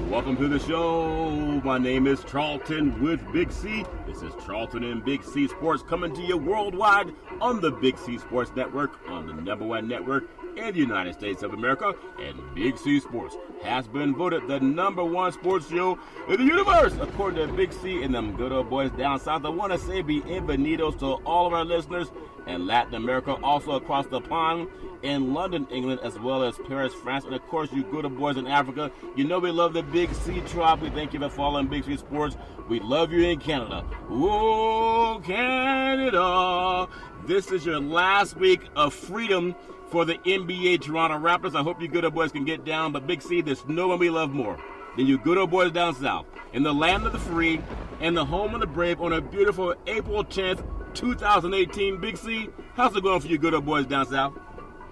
Welcome to the show. My name is Charlton with Big C. This is Charlton and Big C Sports coming to you worldwide on the Big C Sports Network, on the #1 network in the United States of America. And Big C Sports has been voted the #1 sports show in the universe, according to Big C and them good old boys down south. I want to say bienvenidos to all of our listeners in Latin America, also across the pond in London, England, as well as Paris, France, and of course you good old boys in Africa. You know we love the Big C tribe. We thank you for following Big C Sports. We love you in Canada. Whoa, Canada! This is your last week of freedom for the NBA Toronto Raptors. I hope you good old boys can get down, but Big C, there's no one we love more than you good old boys down south, in the land of the free, and the home of the brave, on a beautiful April 10th, 2018. Big C, how's it going for you good old boys down south?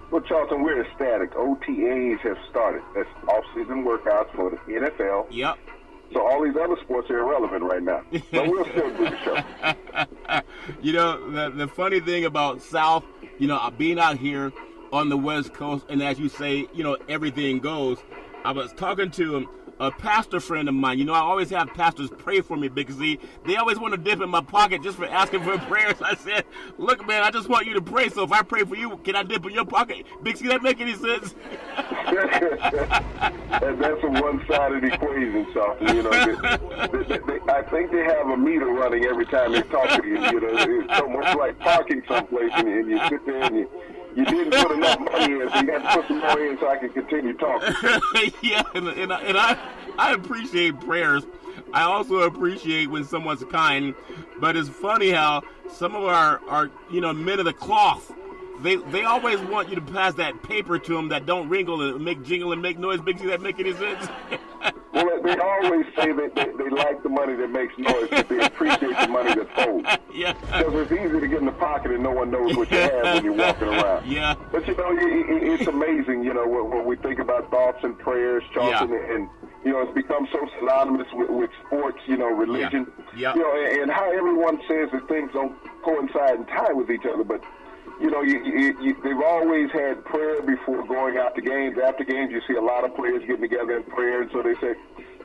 Well, Charlton, we're ecstatic. OTAs have started. That's off-season workouts for the NFL. Yep. So all these other sports are irrelevant right now. But we'll still do the show. You know, the funny thing about South, you know, being out here on the West Coast, and as you say, you know, everything goes. I was talking to a pastor friend of mine. You know, I always have pastors pray for me, Big Z. They always want to dip in my pocket just for asking for prayers. I said, look, man, I just want you to pray. So if I pray for you, can I dip in your pocket? Big Z, that make any sense? That's a one-sided equation, Charlton. You know, I think they have a meter running every time they talk to you. You know, it's so much like parking someplace, and you sit there and you didn't put enough money in, so you got to put some more in so I can continue talking. Yeah, and I appreciate prayers. I also appreciate when someone's kind, but it's funny how some of our you know, men of the cloth, they always want you to pass that paper to them that don't wrinkle and make jingle and make noise. Big C, that make any sense? Well, they always say that they like the money that makes noise, but they appreciate the money that folds. Yeah. Because it's easy to get in the pocket and no one knows what you have when you're walking around. Yeah. But, you know, it's amazing, you know, when we think about thoughts and prayers, Charlton, and you know, it's become so synonymous with sports, you know, religion. Yeah. You know, and how everyone says that things don't coincide in time with each other, but you know, they've always had prayer before going out to games. After games, you see a lot of players getting together in prayer, and so they say,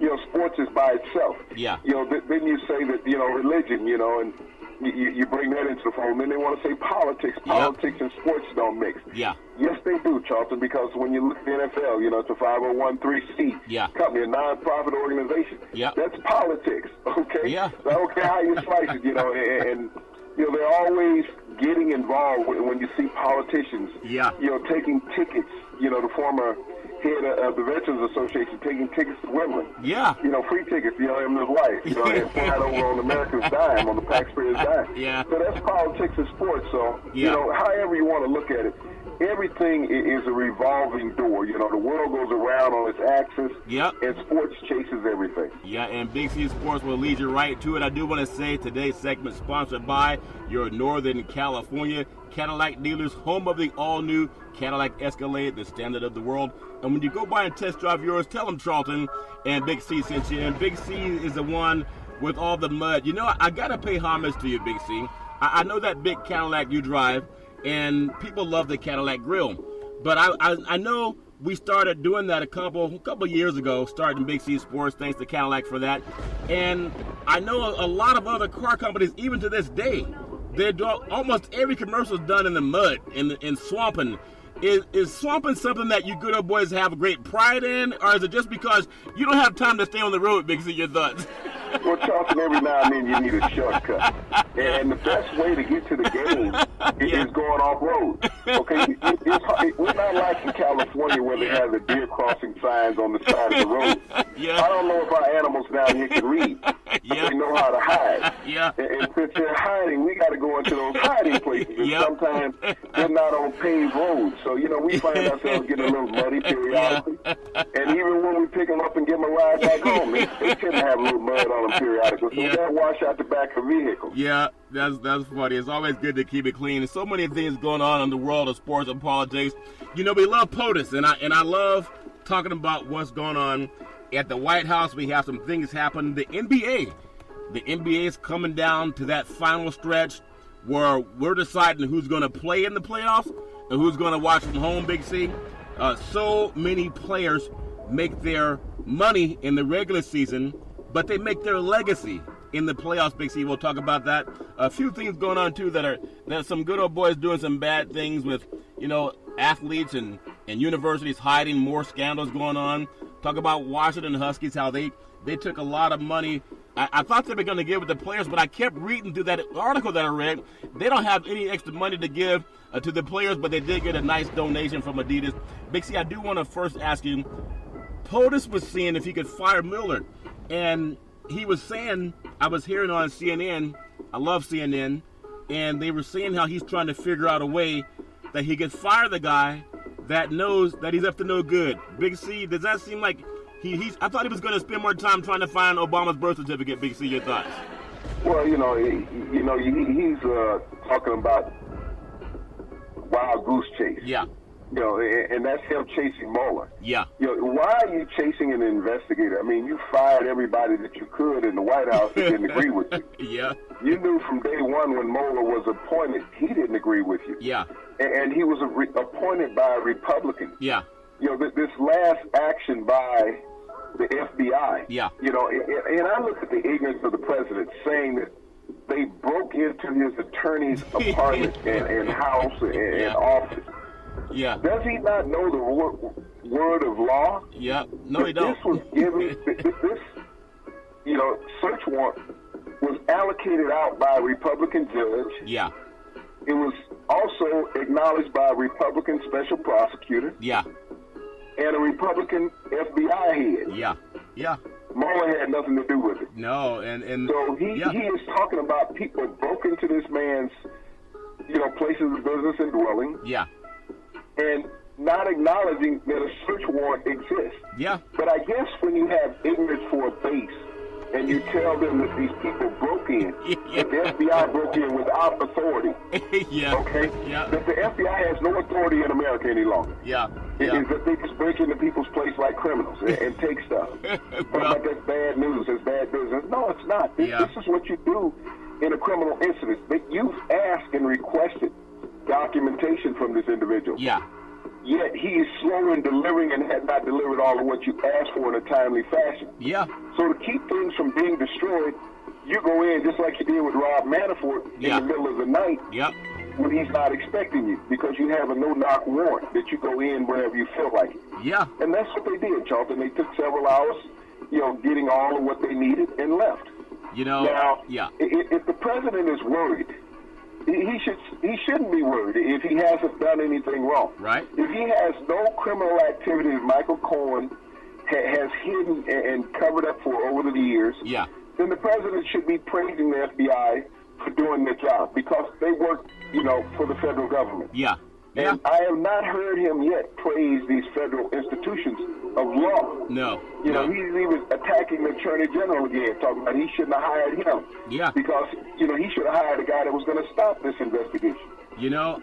you know, sports is by itself. Yeah. You know, then you say that, you know, religion, you know, and you bring that into the fold. And then they want to say politics. Politics and sports don't mix. Yeah. Yes, they do, Charlton, because when you look at the NFL, you know, it's a 501(c) company, a non-profit organization. Yeah. That's politics, okay? Yeah. So I don't care how you slice it, you know, and you know, they're always getting involved when you see politicians, you know, taking tickets, you know, the former head of the Veterans Association taking tickets to Wembley. Yeah. You know, free tickets, you know, him and his wife, you know, and flying over on America's dime, on the taxpayer's dime. Yeah. So that's politics and sports. So, you know, however you want to look at it, everything is a revolving door. You know, the world goes around on its axis, and sports chases everything. Yeah, and Big C Sports will lead you right to it. I do want to say today's segment sponsored by your Northern California Cadillac dealers, home of the all-new Cadillac Escalade, the standard of the world. And when you go by and test drive yours, tell them Charlton and Big C sent you. And Big C is the one with all the mud. You know, I got to pay homage to you, Big C. I know that big Cadillac you drive, and people love the Cadillac grill. But I know we started doing that a couple years ago, starting Big C Sports, thanks to Cadillac for that. And I know a lot of other car companies, even to this day, they're doing, almost every commercial is done in the mud, in swamping. Is swamping something that you good old boys have great pride in, or is it just because you don't have time to stay on the road, Big C, your thoughts? Well, Charlton, every now and then you need a shortcut. And the best way to get to the game is going off-road. Okay? We're not like in California where they have the deer crossing signs on the side of the road. I don't know if our animals down here can read. They know how to hide. And since they're hiding, we got to go into those hiding places. And sometimes they're not on paved roads. So, you know, we find ourselves getting a little muddy periodically. And even when we pick them up and give them a ride back home, they tend to have a little mud on them periodically. So we got to wash out the back of vehicles. Yeah, that's funny. It's always good to keep it clean. There's so many things going on in the world of sports and politics. You know, we love POTUS, and I love talking about what's going on at the White House. We have some things happen. The NBA is coming down to that final stretch where we're deciding who's going to play in the playoffs and who's going to watch from home, Big C. So many players make their money in the regular season, but they make their legacy in the playoffs, Big C. We'll talk about that. A few things going on, too, that are some good old boys doing some bad things with, athletes and universities hiding more scandals going on. Talk about Washington Huskies, how they took a lot of money. I thought they were going to give it to players, but I kept reading through that article that I read. They don't have any extra money to give to the players, but they did get a nice donation from Adidas. Big C, I do want to first ask you, POTUS was seeing if he could fire Miller. And he was saying, I was hearing on CNN, I love CNN, and they were saying how he's trying to figure out a way that he could fire the guy that knows that he's up to no good. Big C, does that seem like I thought he was going to spend more time trying to find Obama's birth certificate. Big C, your thoughts? Well, he's talking about wild goose chase. Yeah. And that's him chasing Mueller. Yeah. Why are you chasing an investigator? I mean, you fired everybody that you could in the White House that didn't agree with you. Yeah. You knew from day one when Mueller was appointed, he didn't agree with you. Yeah. And he was appointed by a Republican. Yeah. This last action by the FBI. Yeah. And I look at the ignorance of the president saying that they broke into his attorney's apartment and house and office. Yeah. Does he not know the word of law? Yeah. No, he don't. This was given. This search warrant was allocated out by a Republican judge. Yeah. It was also acknowledged by a Republican special prosecutor. Yeah. And a Republican FBI head. Yeah. Yeah. Mueller had nothing to do with it. No, and so he is talking about people broke into this man's, places of business and dwelling. Yeah. And not acknowledging that a search warrant exists. Yeah. But I guess when you have ignorance for a base and you tell them that these people broke in, that the FBI broke in without authority. Yeah. Okay? Yeah. That the FBI has no authority in America any longer. Yeah. It is that they just break into people's place like criminals and take stuff. Like that's bad news, that's bad business. No, it's not. This is what you do in a criminal incident. That you've asked and requested documentation from this individual. Yeah. Yet he is slow in delivering and had not delivered all of what you asked for in a timely fashion. Yeah. So to keep things from being destroyed, you go in just like you did with Rob Manafort in the middle of the night when he's not expecting you, because you have a no-knock warrant that you go in wherever you feel like it. Yeah. And that's what they did, Charlton. They took several hours, getting all of what they needed and left. Now, if the president is worried, he shouldn't be worried if he hasn't done anything wrong. Right. If he has no criminal activity that Michael Cohen has hidden and covered up for over the years, then the president should be praising the FBI for doing their job, because they work, for the federal government. Yeah. And I have not heard him yet praise these federal institutions of law. No. He's even attacking the Attorney General again, talking about he shouldn't have hired him. Yeah. Because, he should have hired a guy that was going to stop this investigation.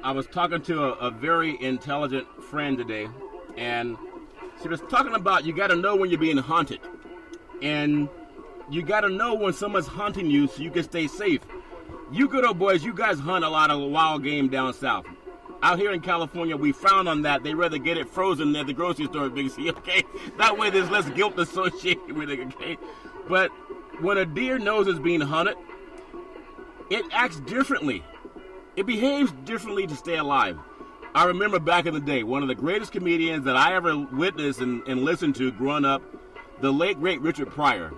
I was talking to a very intelligent friend today, and she was talking about you got to know when you're being hunted. And you got to know when someone's hunting you so you can stay safe. You good old boys, you guys hunt a lot of wild game down south. Out here in California, we frown on that. They rather get it frozen at the grocery store, Big C, okay? That way there's less guilt associated with it, okay? But when a deer knows it's being hunted, it acts differently. It behaves differently to stay alive. I remember back in the day, one of the greatest comedians that I ever witnessed and listened to growing up, the late, great Richard Pryor.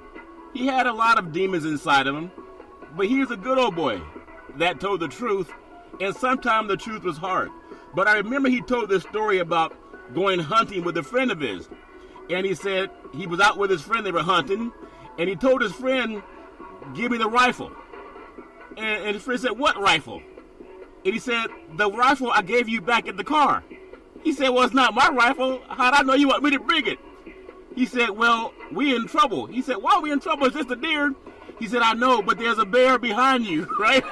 He had a lot of demons inside of him, but he was a good old boy that told the truth. And sometimes the truth was hard. But I remember he told this story about going hunting with a friend of his. And he said he was out with his friend, they were hunting, and he told his friend, give me the rifle. And his friend said, what rifle? And he said, the rifle I gave you back in the car. He said, well, it's not my rifle. How'd I know you want me to bring it? He said, well, we in trouble. He said, why are we in trouble? It's just a deer. He said, I know, but there's a bear behind you, right?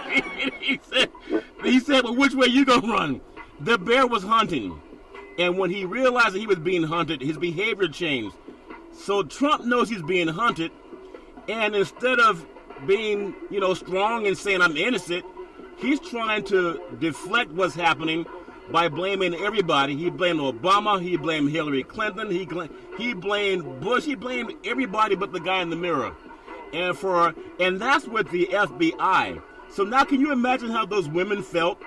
He said, well, which way you gonna run? The bear was hunting. And when he realized that he was being hunted, his behavior changed. So Trump knows he's being hunted. And instead of being, strong and saying I'm innocent, he's trying to deflect what's happening by blaming everybody. He blamed Obama. He blamed Hillary Clinton. He blamed Bush. He blamed everybody but the guy in the mirror. And that's with the FBI. So now can you imagine how those women felt?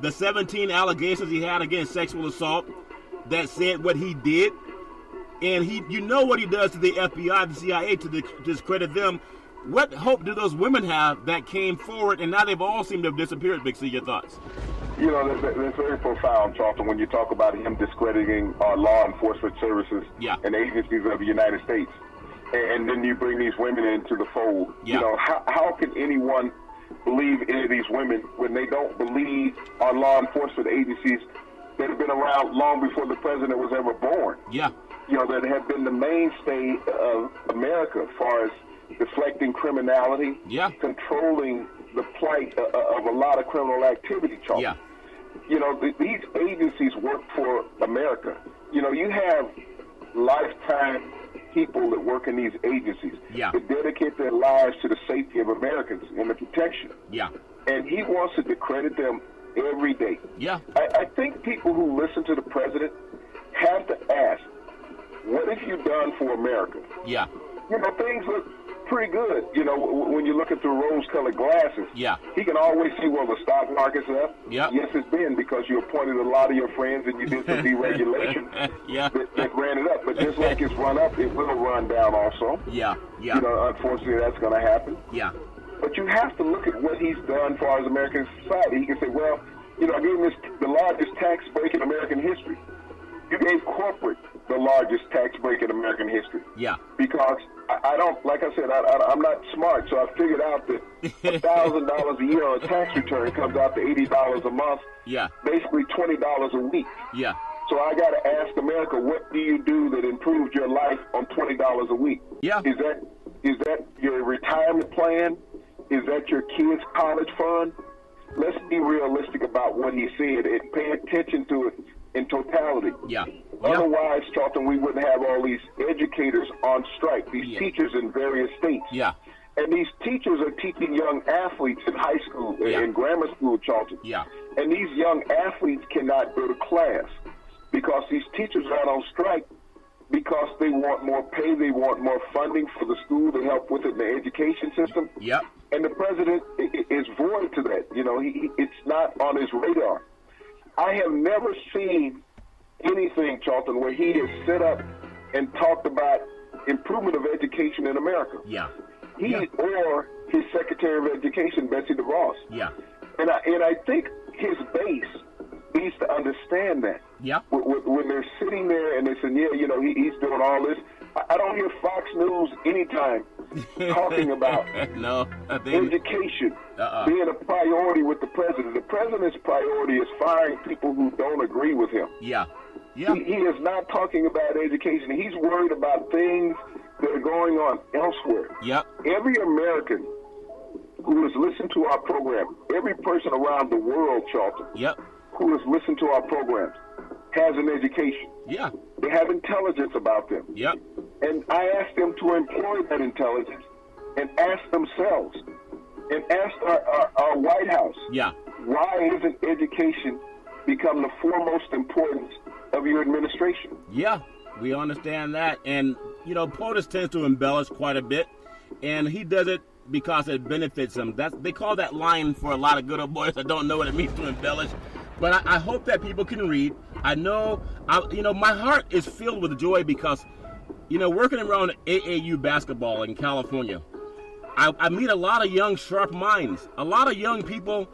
The 17 allegations he had against sexual assault that said what he did. And you know what he does to the FBI, the CIA, to discredit them. What hope do those women have that came forward, and now they've all seemed to have disappeared? Big C, your thoughts? You know, that's very profound, Charlton, when you talk about him discrediting our law enforcement services and agencies of the United States. And then you bring these women into the fold. You know, how can anyone believe any of these women when they don't believe our law enforcement agencies that have been around long before the president was ever born? Yeah. You know, that have been the mainstay of America as far as deflecting criminality, controlling the plight of a lot of criminal activity, Charles. Yeah. You know, these agencies work for America. You know, you have lifetime people that work in these agencies that dedicate their lives to the safety of Americans and the protection. Yeah. And he wants to discredit them every day. Yeah. I think people who listen to the president have to ask, what have you done for America? Yeah. You know, things look pretty good, you know, when you look at through rose-colored glasses. Yeah. He can always see, well, the stock market's up. Yeah. Yes, it's been because you appointed a lot of your friends and you did some deregulation that ran it up. But just like it's run up, it will run down also. Yeah. Yeah. You know, unfortunately, that's going to happen. Yeah. But you have to look at what he's done as far as American society. He can say, well, you know, I gave him the largest tax break in American history. You gave corporate the largest tax break in American history. Yeah. Because I don't, like I said, I'm not smart, so I figured out that $1,000 a year on a tax return comes out to $80 a month. Yeah. Basically $20 a week. Yeah. So I got to ask America, what do you do that improved your life on $20 a week? Yeah. Is that your retirement plan? Is that your kids' college fund? Let's be realistic about what he said and pay attention to it in totality. Yeah. Otherwise, Charlton, we wouldn't have all these educators on strike, these teachers in various states. Yeah. And these teachers are teaching young athletes in high school and grammar school, Charlton. Yeah. And these young athletes cannot go to class because these teachers are on strike because they want more pay, they want more funding for the school to help with it in the education system. Yep. And the president is void to that. You know, it's not on his radar. I have never seen anything, Charlton, where he has set up and talked about improvement of education in America. Yeah. Or his Secretary of Education, Betsy DeVos. Yeah. And I think his base needs to understand that. Yeah. When they're sitting there and they're saying, you know, he's doing all this. I don't hear Fox News anytime talking about education being a priority with the president. The president's priority is firing people who don't agree with him. Yeah. Yeah. He is not talking about education. He's worried about things that are going on elsewhere. Yep. Every American who has listened to our program, every person around the world, Charlton, who has listened to our programs, has an education. Yeah. They have intelligence about them. Yep. And I ask them to employ that intelligence and ask themselves and ask our White House, why isn't education become the foremost importance of your administration? Yeah, we understand that. And, you know, POTUS tends to embellish quite a bit, and he does it because it benefits him. They call that line for a lot of good old boys that don't know what it means to embellish. But I hope that people can read. I know, my heart is filled with joy because, you know, working around AAU basketball in California, I meet a lot of young, sharp minds. A lot of young people,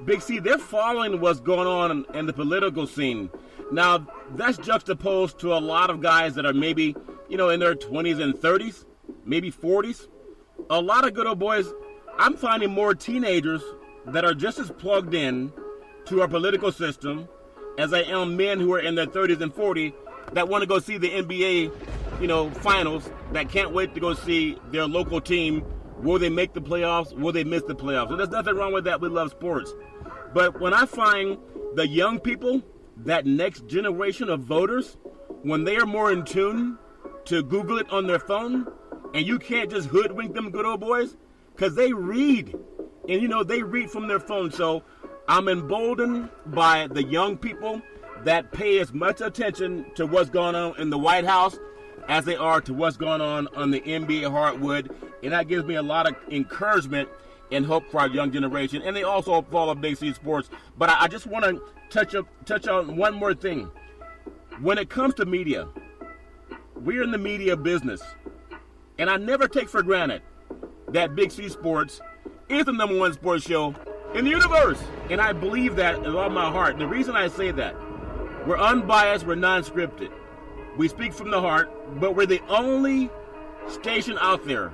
Big C, they're following what's going on in the political scene. Now, that's juxtaposed to a lot of guys that are maybe, you know, in their 20s and 30s, maybe 40s. A lot of good old boys. I'm finding more teenagers that are just as plugged in to our political system as I am men who are in their 30s and 40s that want to go see the NBA, you know, finals, that can't wait to go see their local team. Will they make the playoffs? Will they miss the playoffs? So there's nothing wrong with that. We love sports. But when I find the young people, that next generation of voters, when they are more in tune to Google it on their phone, and you can't just hoodwink them good old boys, because they read And, they read from their phone. So I'm emboldened by the young people that pay as much attention to what's going on in the White House as they are to what's going on the NBA hardwood. And that gives me a lot of encouragement and hope for our young generation. And they also follow Big C Sports. But I just want to touch on one more thing. When it comes to media, we're in the media business. And I never take for granted that Big C Sports is the number one sports show in the universe. And I believe that with all my heart. And the reason I say that, we're unbiased, we're non-scripted. We speak from the heart, but we're the only station out there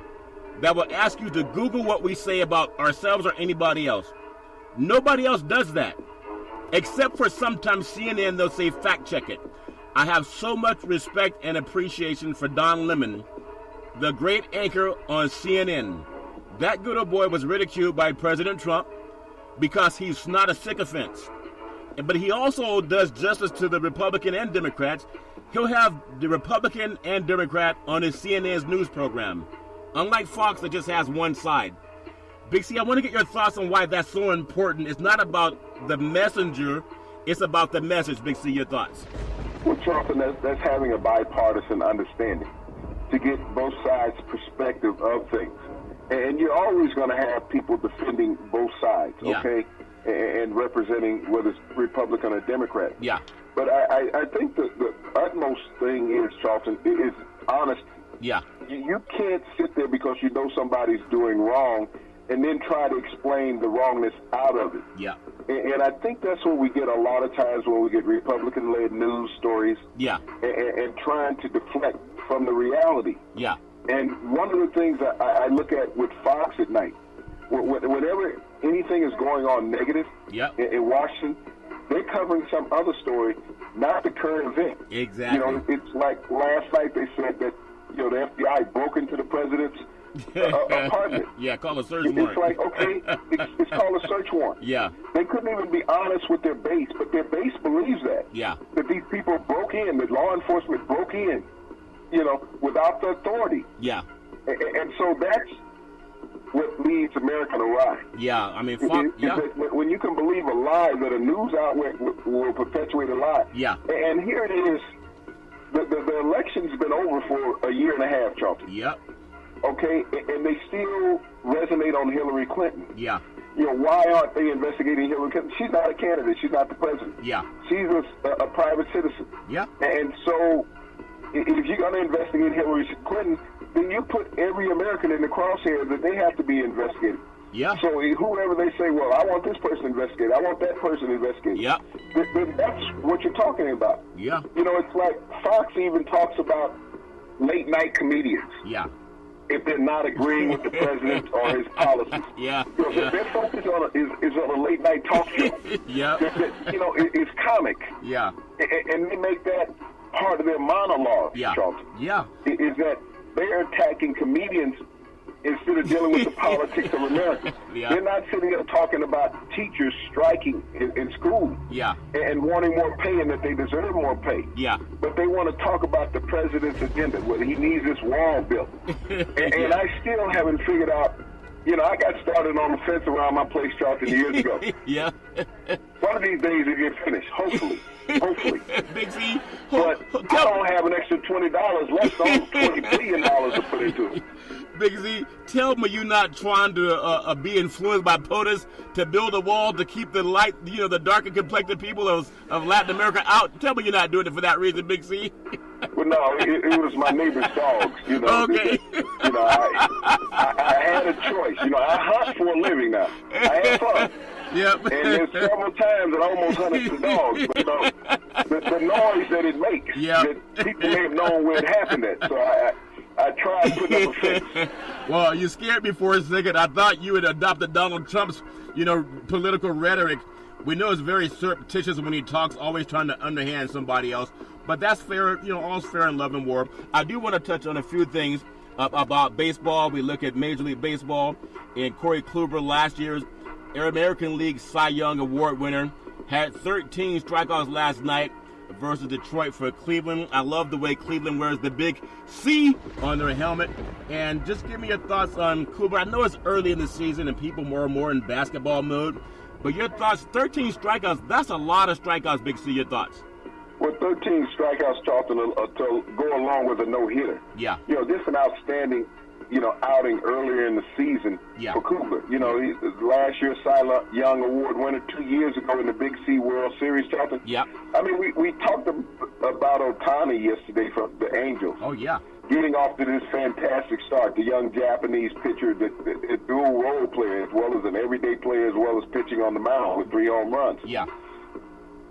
that will ask you to Google what we say about ourselves or anybody else. Nobody else does that. Except for sometimes CNN, they'll say fact check it. I have so much respect and appreciation for Don Lemon, the great anchor on CNN. That good old boy was ridiculed by President Trump because he's not a sycophant. But he also does justice to the Republican and Democrats. He'll have the Republican and Democrat on his CNN's news program, unlike Fox that just has one side. Big C, I want to get your thoughts on why that's so important. It's not about the messenger, it's about the message. Big C, your thoughts? Well, Charlton, that's having a bipartisan understanding to get both sides' perspective of things. And you're always going to have people defending both sides, okay? And representing whether it's Republican or Democrat. Yeah. But I think the utmost thing is, Charlton, is honesty. Yeah. You can't sit there because you know somebody's doing wrong and then try to explain the wrongness out of it. Yeah. And I think that's what we get a lot of times when we get Republican-led news stories. Yeah. And trying to deflect from the reality. Yeah. And one of the things I look at with Fox at night, whenever anything is going on negative in Washington, they're covering some other story, not the current event. Exactly. It's like last night they said that the FBI broke into the president's apartment. Yeah, call a search warrant. It's like, okay, it's called a search warrant. Yeah. They couldn't even be honest with their base, but their base believes that. Yeah. That these people broke in, that law enforcement broke in, without the authority. Yeah. And so that's what leads America awry. Yeah, I mean, when you can believe a lie, that a news outlet will perpetuate a lie. Yeah. And here it is. The election's been over for a year and a half, Charlton. Yep. Okay, and they still resonate on Hillary Clinton. Yeah. Why aren't they investigating Hillary Clinton? She's not a candidate. She's not the president. Yeah. She's a private citizen. Yeah. And so if you're going to investigate Hillary Clinton, then you put every American in the crosshair that they have to be investigated. Yeah. So whoever they say, well, I want this person investigated, I want that person investigated. Yeah. Then that's what you're talking about. Yeah. It's like Fox even talks about late night comedians. Yeah. If they're not agreeing with the president or his policies. Yeah. Their focus is on a late night talk show. Yeah. It's comic. Yeah. And they make that part of their monologue, yeah. Charlton. Yeah. Is that they're attacking comedians instead of dealing with the politics of America. Yeah. They're not sitting up talking about teachers striking in school. Yeah. And wanting more pay and that they deserve more pay. Yeah. But they want to talk about the president's agenda, whether he needs this wall built. And I still haven't figured out, I got started on the fence around my place, Charlton, years ago. Yeah. One of these days it gets finished, hopefully. Hopefully. Big C. But I don't have an extra $20 left on $20 billion to put into it. Big Z, tell me you're not trying to be influenced by POTUS to build a wall to keep the light, the darker complected people of Latin America out. Tell me you're not doing it for that reason, Big C. Well, no, it was my neighbor's dogs. Okay. I had a choice. I hunt for a living now. I have fun. Yep. And there's several times that I almost hunted the dogs, but the noise that it makes, that people may have known where it happened at. So I tried putting up a fence. Well, you scared me for a second. I thought you had adopted Donald Trump's, political rhetoric. We know it's very surreptitious when he talks, always trying to underhand somebody else. But that's fair, all's fair in love and war. I do want to touch on a few things about baseball. We look at Major League Baseball, and Corey Kluber, last year's American League Cy Young Award winner, had 13 strikeouts last night. versus Detroit for Cleveland. I love the way Cleveland wears the big C on their helmet. And just give me your thoughts on Kluber. I know it's early in the season and people more and more in basketball mode, but your thoughts, 13 strikeouts, that's a lot of strikeouts, Big C, your thoughts. Well, 13 strikeouts, Charlton, to go along with a no-hitter. Yeah. This is an outstanding, outing earlier in the season for Kluber. Last year's Cy Young Award winner, 2 years ago in the Big C World Series, Charlton. Yeah. I mean, we talked about Ohtani yesterday from the Angels. Oh, yeah. Getting off to this fantastic start, the young Japanese pitcher, the dual role player, as well as an everyday player, as well as pitching on the mound with 3 home runs. Yeah.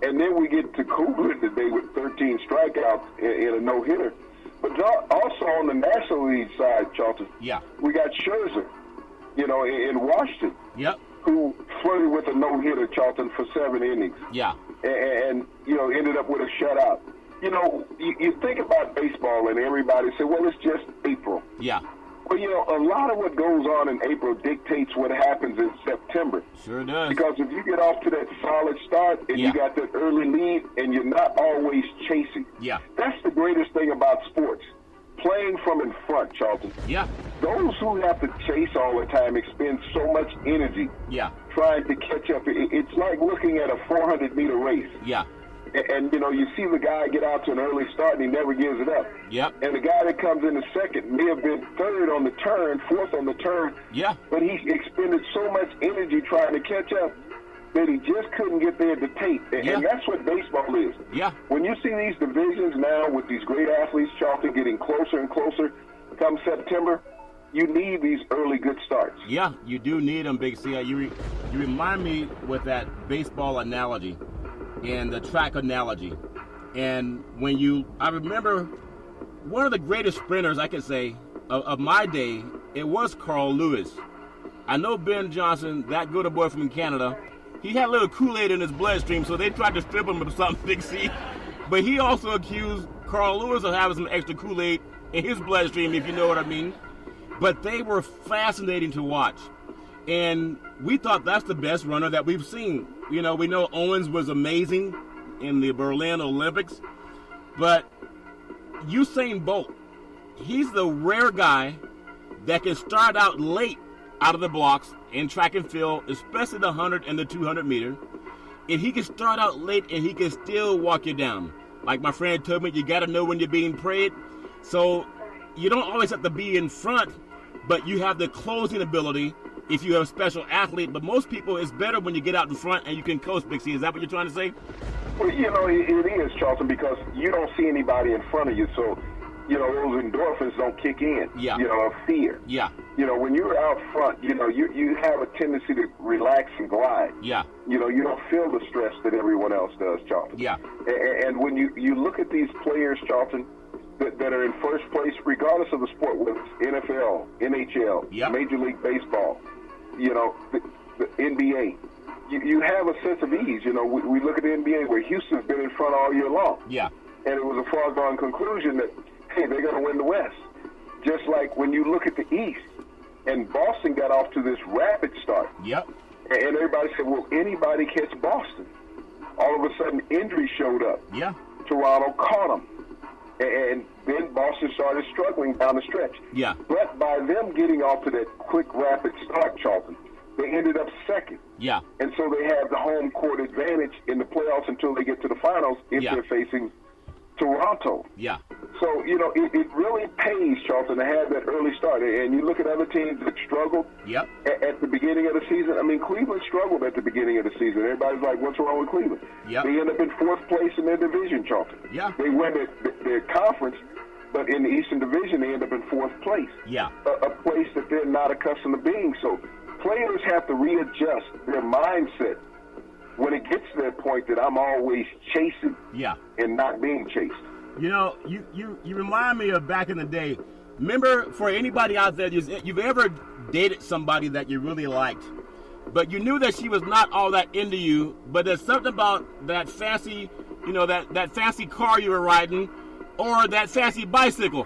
And then we get to Kluber today with 13 strikeouts in a no-hitter. But also on the National League side, Charlton, we got Scherzer, in Washington, who flirted with a no-hitter, Charlton, for 7 innings. Yeah. And ended up with a shutout. You think about baseball and everybody say, well, it's just April. Yeah. Well, a lot of what goes on in April dictates what happens in September. Sure does. Because if you get off to that solid start and you got that early lead and you're not always chasing. Yeah. That's the greatest thing about sports. Playing from in front, Charlton. Yeah. Those who have to chase all the time expend so much energy trying to catch up. It's like looking at a 400-meter race. Yeah. And you see the guy get out to an early start and he never gives it up. Yep. And the guy that comes in the second may have been third on the turn, fourth on the turn. Yeah. But he expended so much energy trying to catch up that he just couldn't get there at the tape. And that's what baseball is. Yeah. When you see these divisions now with these great athletes, Charlton, getting closer and closer come September, you need these early good starts. Yeah, you do need them, Big C. You remind me with that baseball analogy and the track analogy. And I remember one of the greatest sprinters, I could say, of my day, it was Carl Lewis. I know Ben Johnson, that good a boy from Canada, he had a little Kool-Aid in his bloodstream, so they tried to strip him of something, Big C. But he also accused Carl Lewis of having some extra Kool-Aid in his bloodstream, if you know what I mean. But they were fascinating to watch. And we thought that's the best runner that we've seen. We know Owens was amazing in the Berlin Olympics. But Usain Bolt, he's the rare guy that can start out late out of the blocks in track and field, especially the 100 and the 200 meter. If he can start out late and he can still walk you down. Like my friend told me, you got to know when you're being prayed. So you don't always have to be in front, but you have the closing ability if you have a special athlete. But most people, it's better when you get out in front and you can coast, Big C. Is that what you're trying to say? Well, it is, Charlton, because you don't see anybody in front of you. So, those endorphins don't kick in, of fear. Yeah. When you're out front, you have a tendency to relax and glide. Yeah. You don't feel the stress that everyone else does, Charlton. Yeah. And when you look at these players, Charlton, that are in first place, regardless of the sport, whether it's NFL, NHL, Major League Baseball, the NBA, you have a sense of ease. We look at the NBA where Houston's been in front all year long. Yeah. And it was a foregone conclusion that, hey, they're going to win the West. Just like when you look at the East, and Boston got off to this rapid start. Yep. And everybody said, will anybody catch Boston? All of a sudden, injuries showed up. Yeah. Toronto caught them. And then Boston started struggling down the stretch. Yeah. But by them getting off to that quick, rapid start, Charlton, they ended up second. Yeah. And so they have the home court advantage in the playoffs until they get to the finals if they're facing Toronto. Yeah. So, it really pays, Charlton, to have that early start. And you look at other teams that struggled at the beginning of the season. I mean, Cleveland struggled at the beginning of the season. Everybody's like, what's wrong with Cleveland? Yep. They end up in fourth place in their division, Charlton. Yeah. They win their conference, but in the Eastern Division, they end up in fourth place. Yeah. A place that they're not accustomed to being. So players have to readjust their mindset when it gets to that point that I'm always chasing and not being chased. You remind me of back in the day. Remember, for anybody out there, you've ever dated somebody that you really liked, but you knew that she was not all that into you, but there's something about that fancy, that fancy car you were riding, or that fancy bicycle.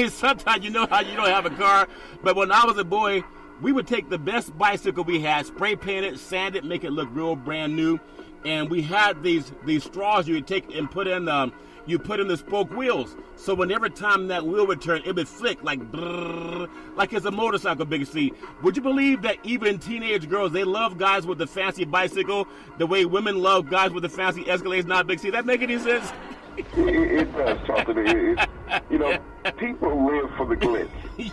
Sometimes how you don't have a car, but when I was a boy, we would take the best bicycle we had, spray paint it, sand it, make it look real brand new, and we had these straws you would take and put in the spoke wheels. So whenever time that wheel would turn, it would flick like brrr, like it's a motorcycle, Big C. Would you believe that even teenage girls, they love guys with the fancy bicycle the way women love guys with the fancy Escalades? Not Big C. That make any sense? It does, Charlton. You know, people live for the glitz.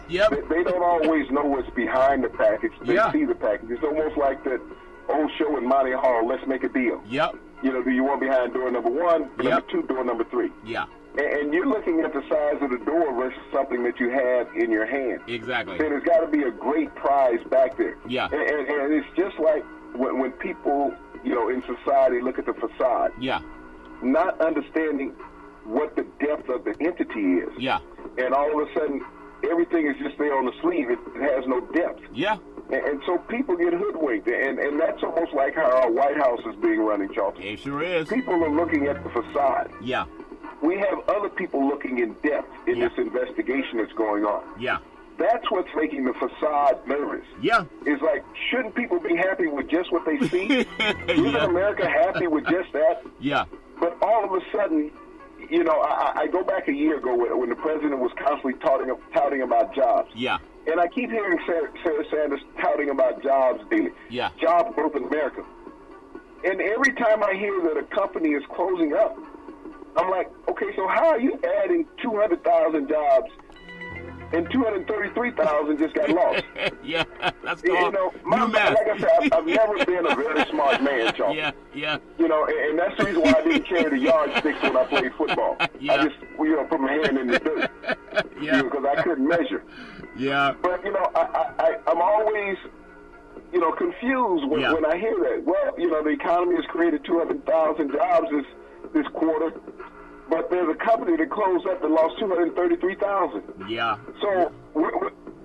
Yep. They don't always know what's behind the package. They see the package. It's almost like that old show in Monty Hall, Let's Make a Deal. Yep. You know, do you want behind door number 1, number 2, door number 3? Yeah. And you're looking at the size of the door versus something that you have in your hand. Exactly. And there's got to be a great prize back there. Yeah. And it's just like when people, you know, in society look at the facade. Yeah. Not understanding what the depth of the entity is. Yeah. And all of a sudden, everything is just there on the sleeve. It has no depth. Yeah. And so people get hoodwinked. And that's almost like how our White House is being run, Charlton. It sure is. People are looking at the facade. Yeah. We have other people looking in depth in this investigation that's going on. Yeah. That's what's making the facade nervous. Yeah. It's like, shouldn't people be happy with just what they see? Isn't America happy with just that? Yeah. But all of a sudden, you know, I go back a year ago when the president was constantly touting about jobs. Yeah. And I keep hearing Sarah Sanders touting about jobs daily. Yeah. Job growth in America. And every time I hear that a company is closing up, I'm like, okay, so how are you adding 200,000 jobs and 233,000 just got lost? Yeah, that's cool. You know, like I said, I've never been a very smart man, Charles. Yeah, yeah. You know, and that's the reason why I didn't carry the yardsticks when I played football. Yeah. I just, you know, put my hand in the dirt. Yeah. Because I couldn't measure. Yeah. But, you know, I'm always, you know, confused when I hear that. Well, you know, the economy has created 200,000 jobs this quarter, but there's a company that closed up that lost 233,000. Yeah. So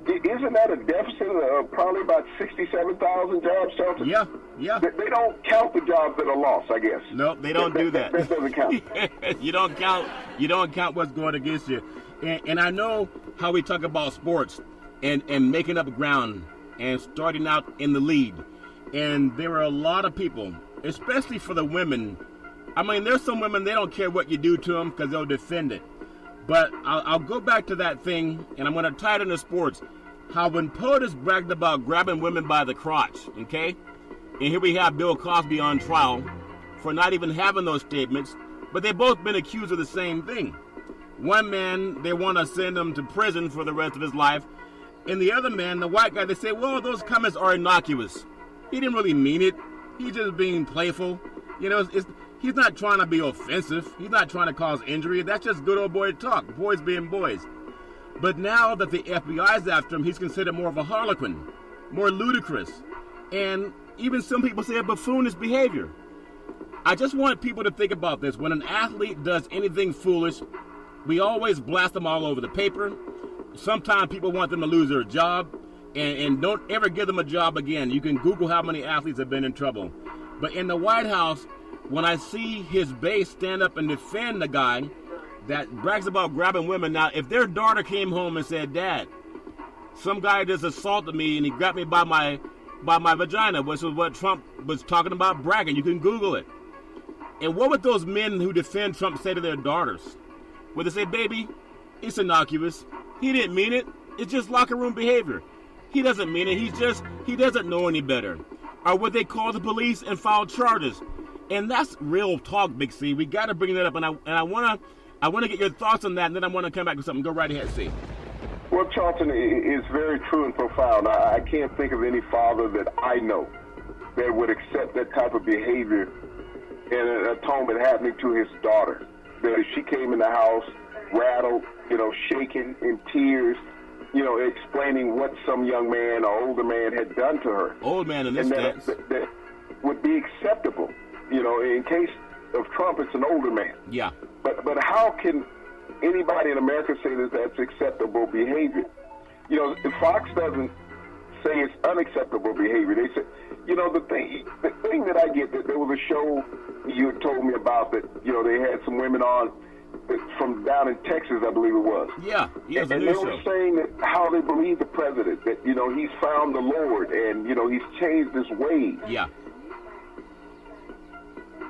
isn't that a deficit of probably about 67,000 jobs, Charlton? Yeah, yeah. They don't count the jobs that are lost, I guess. No, they don't do that. That doesn't count. You don't count what's going against you. And I know how we talk about sports and making up ground and starting out in the lead. And there are a lot of people, especially for the women. I mean, there's some women, they don't care what you do to them because they'll defend it. But I'll go back to that thing, and I'm going to tie it into sports. How when POTUS bragged about grabbing women by the crotch, okay? And here we have Bill Cosby on trial for not even having those statements, but they've both been accused of the same thing. One man, they want to send him to prison for the rest of his life. And the other man, the white guy, they say, well, those comments are innocuous. He didn't really mean it. He's just being playful. You know, he's not trying to be offensive. He's not trying to cause injury. That's just good old boy talk, boys being boys. But now that the FBI's after him, he's considered more of a harlequin, more ludicrous. And even some people say a buffoonish behavior. I just want people to think about this. When an athlete does anything foolish, we always blast them all over the paper. Sometimes people want them to lose their job, and don't ever give them a job again. You can Google how many athletes have been in trouble. But in the White House, when I see his base stand up and defend the guy that brags about grabbing women, now if their daughter came home and said, Dad, some guy just assaulted me and he grabbed me by my vagina, which was what Trump was talking about bragging. You can Google it. And what would those men who defend Trump say to their daughters? Would they say, baby, it's innocuous. He didn't mean it. It's just locker room behavior. He doesn't mean it. He doesn't know any better. Or would they call the police and file charges? And that's real talk, Big C. We got to bring that up. And I want to get your thoughts on that, and then I want to come back with something. Go right ahead, C. Well, Charlton, is very true and profound. I can't think of any father that I know that would accept that type of behavior and an atonement happening to his daughter. That if she came in the house, rattled, you know, shaking, in tears, you know, explaining what some young man or older man had done to her. Old man in this sense. That would be acceptable. You know, in case of Trump, it's an older man. Yeah. But how can anybody in America say that that's acceptable behavior? You know, if Fox doesn't say it's unacceptable behavior, they say, you know, the thing that I get, that there was a show you had told me about that, you know, they had some women on from down in Texas, I believe it was. Yeah, and they were saying that how they believe the president, that, you know, he's found the Lord and, you know, he's changed his ways. Yeah.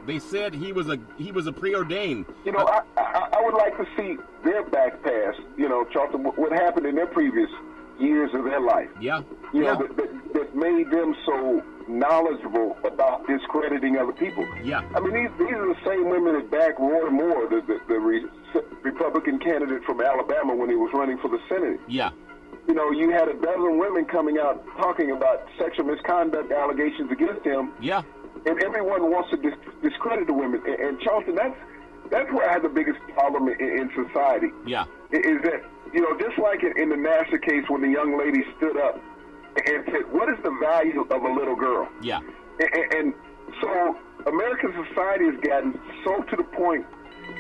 They said he was a preordained. You know, I would like to see their back pass. You know, Charlton, what happened in their previous years of their life. Yeah. You know, that made them so knowledgeable about discrediting other people. Yeah. I mean, these are the same women that backed Roy Moore, the Republican candidate from Alabama when he was running for the Senate. Yeah. You know, you had a dozen women coming out talking about sexual misconduct allegations against him. Yeah. And everyone wants to discredit the women. And Charlton, that's where I have the biggest problem in society. Yeah. Is that, you know, just like in the Nassar case when the young lady stood up and said, what is the value of a little girl? Yeah. And so American society has gotten so to the point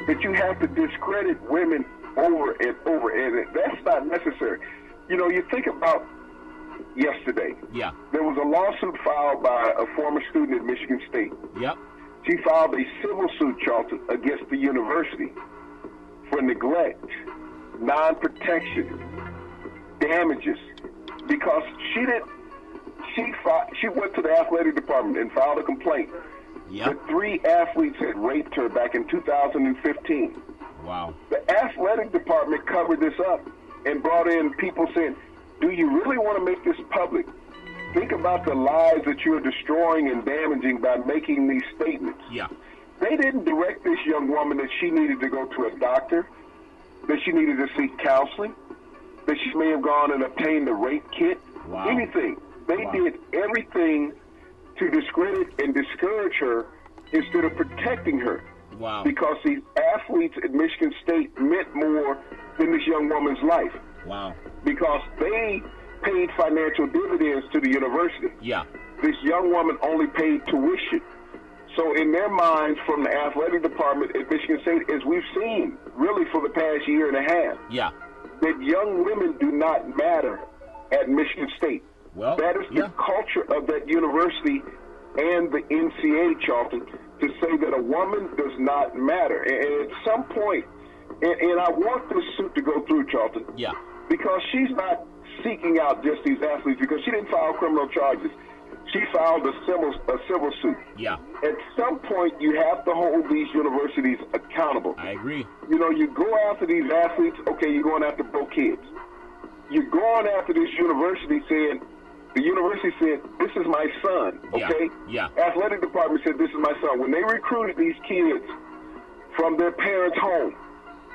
that you have to discredit women over and over, and that's not necessary. You know, you think about yesterday. Yeah. There was a lawsuit filed by a former student at Michigan State. Yep. She filed a civil suit, Charlton, against the university for neglect, non-protection, damages, because she went to the athletic department and filed a complaint. Yep. That 3 athletes had raped her back in 2015. Wow. The athletic department covered this up and brought in people saying, do you really want to make this public? Think about the lives that you're destroying and damaging by making these statements. Yeah. They didn't direct this young woman that she needed to go to a doctor, that she needed to seek counseling, that she may have gone and obtained a rape kit, Wow. anything. They did everything to discredit and discourage her instead of protecting her. Wow. Because these athletes at Michigan State meant more than this young woman's life. Wow. Because they paid financial dividends to the university. Yeah. This young woman only paid tuition. So in their minds, from the athletic department at Michigan State, as we've seen really for the past year and a half, Yeah. that young women do not matter at Michigan State. Well, That is the culture of that university and the NCAA, Charlton, to say that a woman does not matter. And at some point, and I want this suit to go through, Charlton, Yeah. because she's not seeking out just these athletes, because she didn't file criminal charges. She filed a civil suit. Yeah. At some point, you have to hold these universities accountable. I agree. You know, you go after these athletes, okay, you're going after broke kids. You're going after this university saying, the university said, this is my son, okay? Yeah. Athletic department said, this is my son. When they recruited these kids from their parents' home,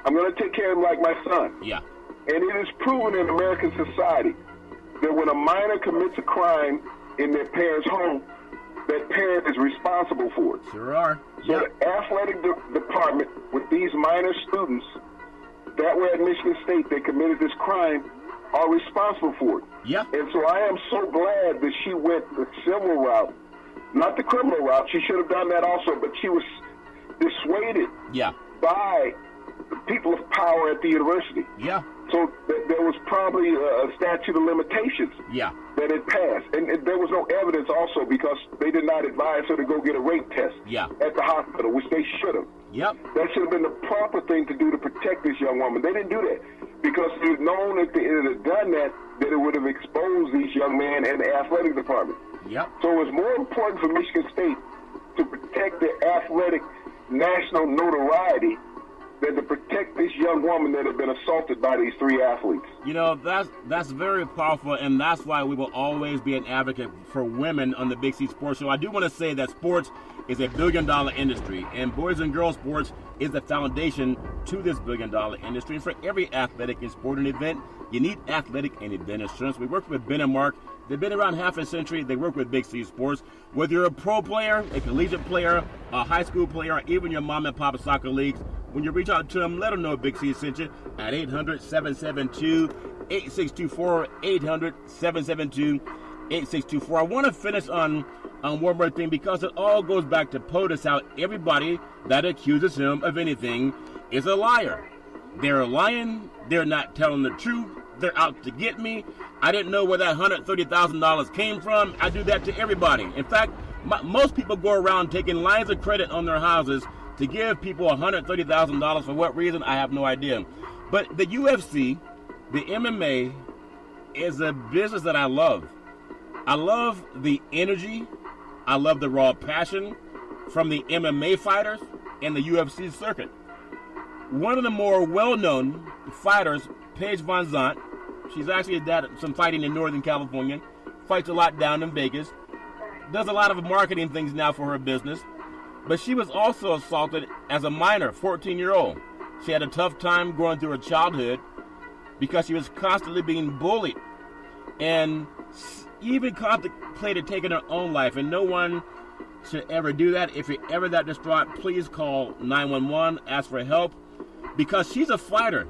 I'm going to take care of him like my son. Yeah. And it is proven in American society that when a minor commits a crime in their parents' home, that parent is responsible for it. Sure are. So Yeah. the athletic department with these minor students that were at Michigan State that committed this crime are responsible for it. Yeah. And so I am so glad that she went the civil route, not the criminal route. She should have done that also, but she was dissuaded Yeah. by the people of power at the university. Yeah. So there was probably a statute of limitations Yeah. that it passed. And there was no evidence also because they did not advise her to go get a rape test Yeah. at the hospital, which they should have. Yep. That should have been the proper thing to do to protect this young woman. They didn't do that because they had known if they had done that, that it would have exposed these young men and the athletic department. Yep. So it's more important for Michigan State to protect their athletic national notoriety than to protect this young woman that had been assaulted by these 3 athletes. You know, that's very powerful, and that's why we will always be an advocate for women on the Big C Sports Show. I do want to say that sports is a billion-dollar industry, and boys and girls sports is the foundation to this billion-dollar industry. And for every athletic and sporting event, you need athletic and event insurance. We work with Ben and Mark. They've been around half a century. They work with Big C Sports. Whether you're a pro player, a collegiate player, a high school player, or even your mom and pop soccer leagues, when you reach out to them, let them know Big C sent you at 800-772-8624, 800-772-8624. I want to finish on one more thing because it all goes back to POTUS, how everybody that accuses him of anything is a liar. They're lying. They're not telling the truth. They're out to get me. I didn't know where that $130,000 came from. I do that to everybody. In fact, most people go around taking lines of credit on their houses to give people $130,000. For what reason, I have no idea. But the UFC, the MMA, is a business that I love. I love the energy. I love the raw passion. from the MMA fighters and the UFC circuit. One of the more well-known fighters, Paige Van Zandt, she's actually done some fighting in Northern California, fights a lot down in Vegas, does a lot of marketing things now for her business, but she was also assaulted as a minor, 14-year-old. She had a tough time growing through her childhood because she was constantly being bullied and even contemplated taking her own life, and no one should ever do that. If you're ever that distraught, please call 911, ask for help, because she's a fighter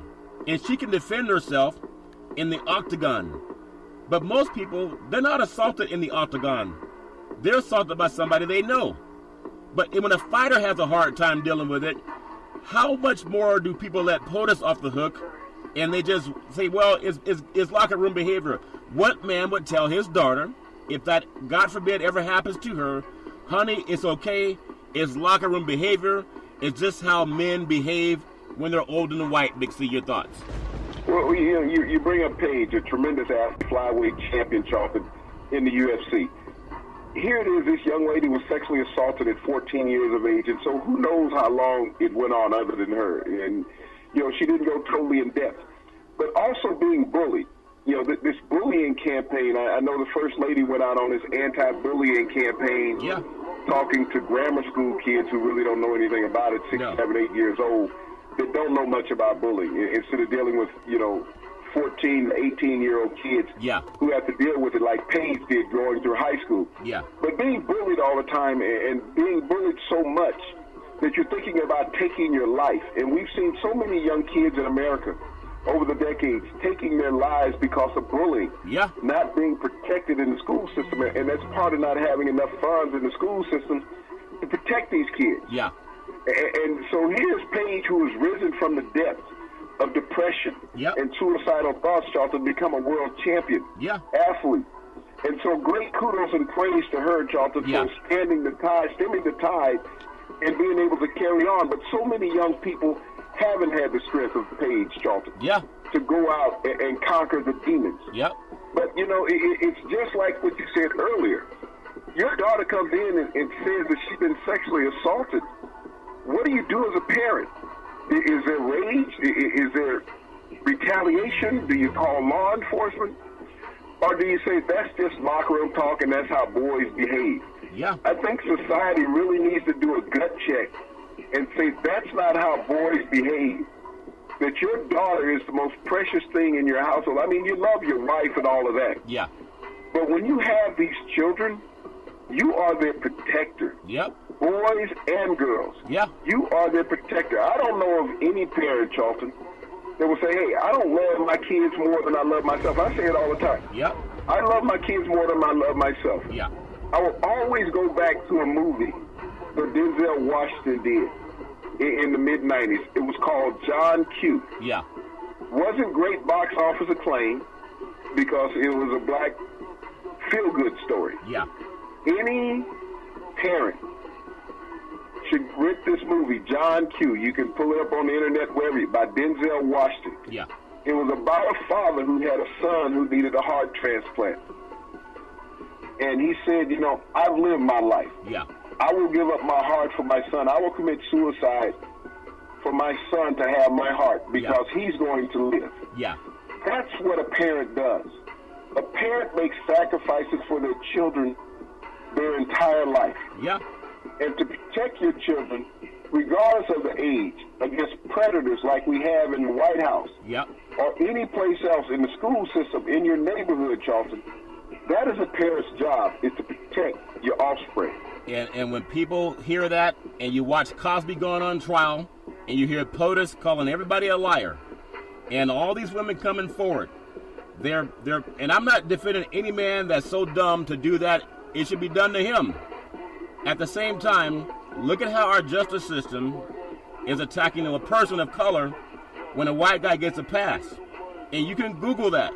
and she can defend herself in the octagon. But most people, they're not assaulted in the octagon. They're assaulted by somebody they know. But when a fighter has a hard time dealing with it, how much more do people let POTUS off the hook and they just say, well, it's locker room behavior? What man would tell his daughter, if that, God forbid, ever happens to her, honey, it's okay, it's locker room behavior, it's just how men behave when they're old and white? Big C, your thoughts? Well, you bring up Paige, a tremendous flyweight champion, Charlton, in the UFC. Here it is, this young lady was sexually assaulted at 14 years of age, and so who knows how long it went on other than her. And, she didn't go totally in depth. But also being bullied. This bullying campaign, I know the First Lady went out on this anti-bullying campaign, talking to grammar school kids who really don't know anything about it, 6, 7, 8 years old, that don't know much about bullying, instead of dealing with, 14, 18-year-old kids who have to deal with it like Paige did going through high school. But being bullied all the time and being bullied so much that you're thinking about taking your life. And we've seen so many young kids in America over the decades taking their lives because of bullying, not being protected in the school system. And that's part of not having enough funds in the school system to protect these kids. And so here's Paige, who has risen from the depths of depression and suicidal thoughts, Charlton, become a world champion athlete. And so great kudos and praise to her, Charlton, for stemming the tide, and being able to carry on. But so many young people haven't had the strength of Paige, Charlton, to go out and conquer the demons. But, it's just like what you said earlier. Your daughter comes in and says that she's been sexually assaulted. What do you do as a parent? Is there rage? Is there retaliation? Do you call law enforcement? Or do you say that's just locker room talk and that's how boys behave? I think society really needs to do a gut check and say that's not how boys behave. That your daughter is the most precious thing in your household. I mean, you love your wife and all of that. But when you have these children, you are their protector. Boys and girls. You are their protector. I don't know of any parent, Charlton, that will say, hey, I don't love my kids more than I love myself. I say it all the time. I love my kids more than I love myself. I will always go back to a movie that Denzel Washington did in the mid-'90s. It was called John Q. Wasn't great box office acclaim because it was a black feel-good story. Any parent should rent this movie, John Q. You can pull it up on the internet wherever, by Denzel Washington. It was about a father who had a son who needed a heart transplant. And he said, I've lived my life. I will give up my heart for my son. I will commit suicide for my son to have my heart because he's going to live. That's what a parent does. A parent makes sacrifices for their children their entire life. And to protect your children, regardless of the age, against predators like we have in the White House or any place else in the school system, in your neighborhood, Charlton, that is a parent's job, is to protect your offspring. And when people hear that, and you watch Cosby going on trial, and you hear POTUS calling everybody a liar, and all these women coming forward, they're and I'm not defending any man that's so dumb to do that. It should be done to him. At the same time, look at how our justice system is attacking a person of color when a white guy gets a pass. And you can Google that.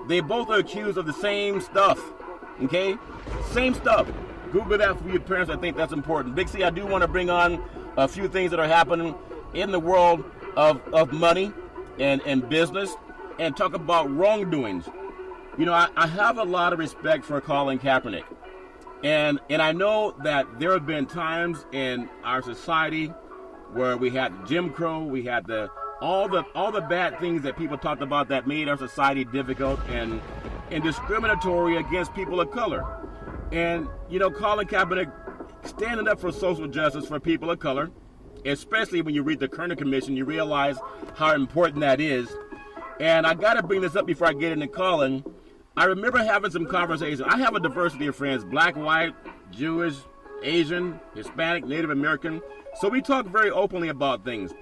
They both are accused of the same stuff. Okay? Same stuff. Google that for your parents. I think that's important. Big C, I do want to bring on a few things that are happening in the world of money and business and talk about wrongdoings. I have a lot of respect for Colin Kaepernick. And I know that there have been times in our society where we had Jim Crow, we had all the bad things that people talked about that made our society difficult and discriminatory against people of color. And, Colin Kaepernick standing up for social justice for people of color, especially when you read the Kerner Commission, you realize how important that is. And I got to bring this up before I get into Colin. I remember having some conversations. I have a diversity of friends, black, white, Jewish, Asian, Hispanic, Native American. So we talk very openly about things.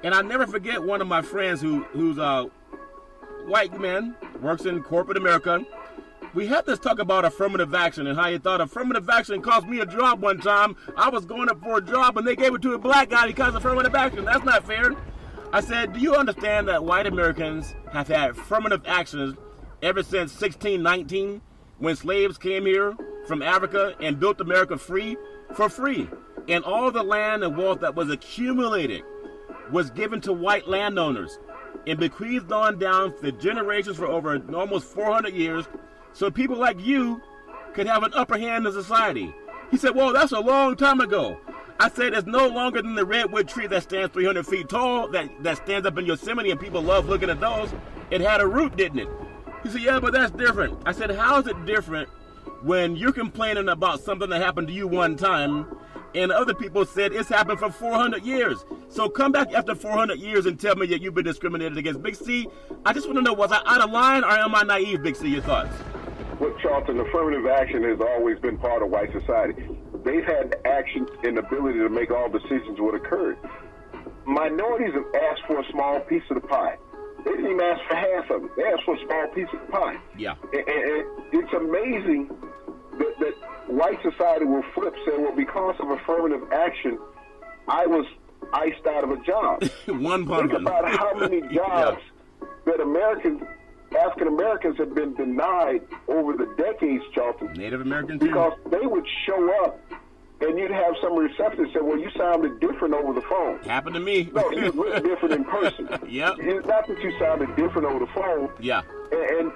And I never forget one of my friends who's a white man, works in corporate America. We had this talk about affirmative action and how you thought affirmative action cost me a job one time. I was going up for a job and they gave it to a black guy because of affirmative action. That's not fair. I said, do you understand that white Americans have had affirmative actions ever since 1619 when slaves came here from Africa and built America free for free? And all the land and wealth that was accumulated was given to white landowners and bequeathed on down the generations for over almost 400 years so people like you could have an upper hand in society. He said, well, that's a long time ago. I said, it's no longer than the redwood tree that stands 300 feet tall, that stands up in Yosemite and people love looking at those. It had a root, didn't it? He said, yeah, but that's different. I said, how is it different when you're complaining about something that happened to you one time and other people said it's happened for 400 years? So come back after 400 years and tell me that you've been discriminated against. Big C, I just want to know, was I out of line or am I naive, Big C? Your thoughts? Well, Charlton, affirmative action has always been part of white society. They've had action and ability to make all decisions what occurred. Minorities have asked for a small piece of the pie. They didn't even ask for half of it. They asked for a small piece of the pie. Yeah. And it's amazing that white society will flip, say, well, because of affirmative action, I was iced out of a job. Think about how many jobs that African Americans have been denied over the decades, Charlton. Native Americans, because they would show up and you'd have some receptionist say, well, you sounded different over the phone. Happened to me. No, you look different in person. Yep. It's not that you sounded different over the phone. Yeah. And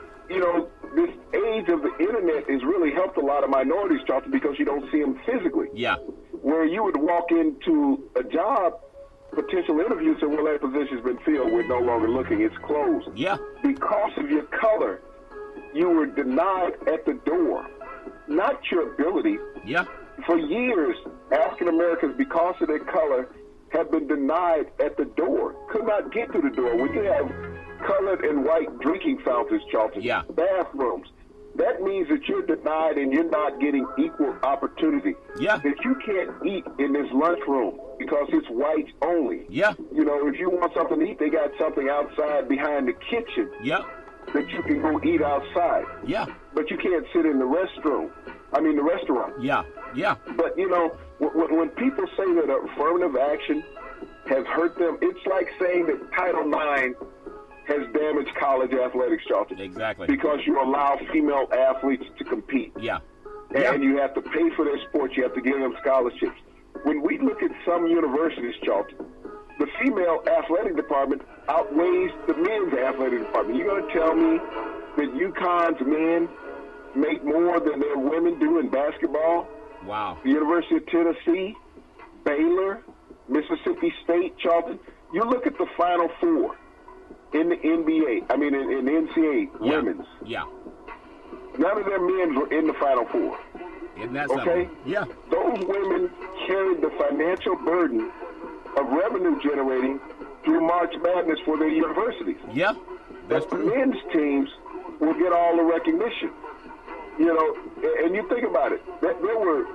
this age of the internet has really helped a lot of minorities, Charlton, because you don't see them physically. Yeah. Where you would walk into a job, potential interview, say, well, that position's been filled, we're no longer looking, it's closed. Yeah. Because of your color, you were denied at the door, not your ability. Yeah. For years, African Americans, because of their color, have been denied at the door, could not get to the door. When you have colored and white drinking fountains, Charlton, bathrooms, that means that you're denied and you're not getting equal opportunity. Yeah. That you can't eat in this lunchroom because it's whites only. Yeah. If you want something to eat, they got something outside behind the kitchen. Yeah. That you can go eat outside. Yeah. But you can't sit in the restaurant. Yeah. Yeah. But, when people say that affirmative action has hurt them, it's like saying that Title IX has damaged college athletics, Charlton. Exactly. Because you allow female athletes to compete. Yeah. And you have to pay for their sports. You have to give them scholarships. When we look at some universities, Charlton, the female athletic department outweighs the men's athletic department. You're going to tell me that UConn's men make more than their women do in basketball? Wow. The University of Tennessee, Baylor, Mississippi State, Charlton. You look at the Final Four in the NBA, in the NCAA, women's. Yeah. None of their men were in the Final Four. Isn't that okay? something? Yeah. Those women carried the financial burden of revenue generating through March Madness for their universities. Yeah, that's but true. The men's teams will get all the recognition. And you think about it, there were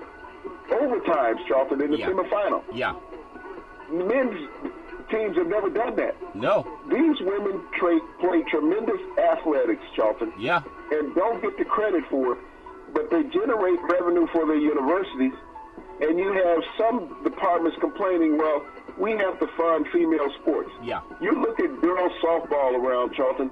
overtimes, Charlton, in the semifinal. Yeah. Men's teams have never done that. No. These women play tremendous athletics, Charlton. Yeah. And don't get the credit for it, but they generate revenue for their universities. And you have some departments complaining, well, we have to fund female sports. Yeah. You look at girls softball around, Charlton.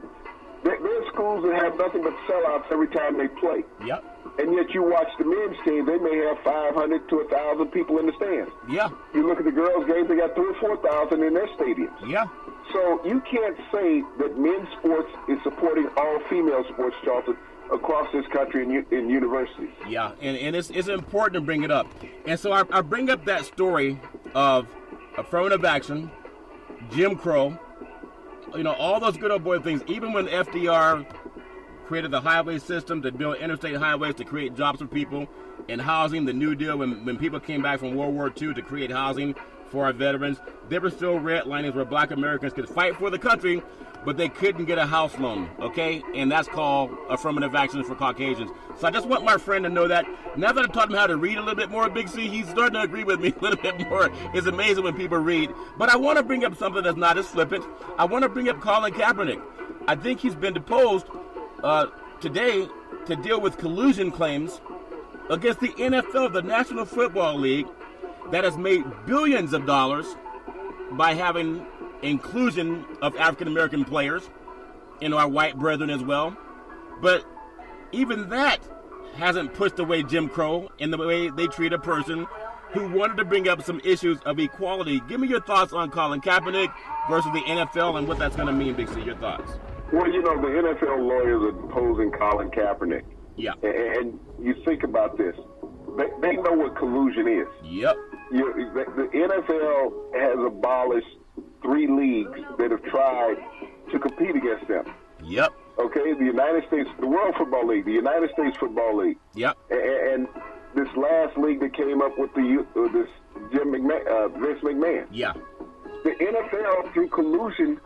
There's schools that have nothing but sellouts every time they play. Yep. And yet you watch the men's team, they may have 500 to 1,000 people in the stands. Yeah. You look at the girls' games, they got 3,000 or 4,000 in their stadiums. Yeah. So you can't say that men's sports is supporting all female sports, Charlton, across this country in universities. Yeah, and it's important to bring it up. And so I bring up that story of affirmative action, Jim Crow, all those good old boy things. Even when FDR created the highway system to build interstate highways to create jobs for people, and housing, the New Deal, when people came back from World War II to create housing for our veterans, there were still redlinings where black Americans could fight for the country, but they couldn't get a house loan, okay? And that's called affirmative action for Caucasians. So I just want my friend to know that. Now that I've taught him how to read a little bit more, Big C, he's starting to agree with me a little bit more. It's amazing when people read. But I want to bring up something that's not as flippant. I want to bring up Colin Kaepernick. I think he's been deposed today to deal with collusion claims against the NFL, the National Football League, that has made billions of dollars by having inclusion of African American players, our white brethren as well. But even that hasn't pushed away Jim Crow in the way they treat a person who wanted to bring up some issues of equality. Give me your thoughts on Colin Kaepernick versus the NFL and what that's going to mean, Big C. Your thoughts? Well, the NFL lawyers are opposing Colin Kaepernick. Yeah. And you think about this. They know what collusion is. Yep. The NFL has abolished 3 leagues that have tried to compete against them. Yep. Okay, the World Football League, the United States Football League. Yep. And this last league that came up with this Vince McMahon. Yeah. The NFL, through collusion,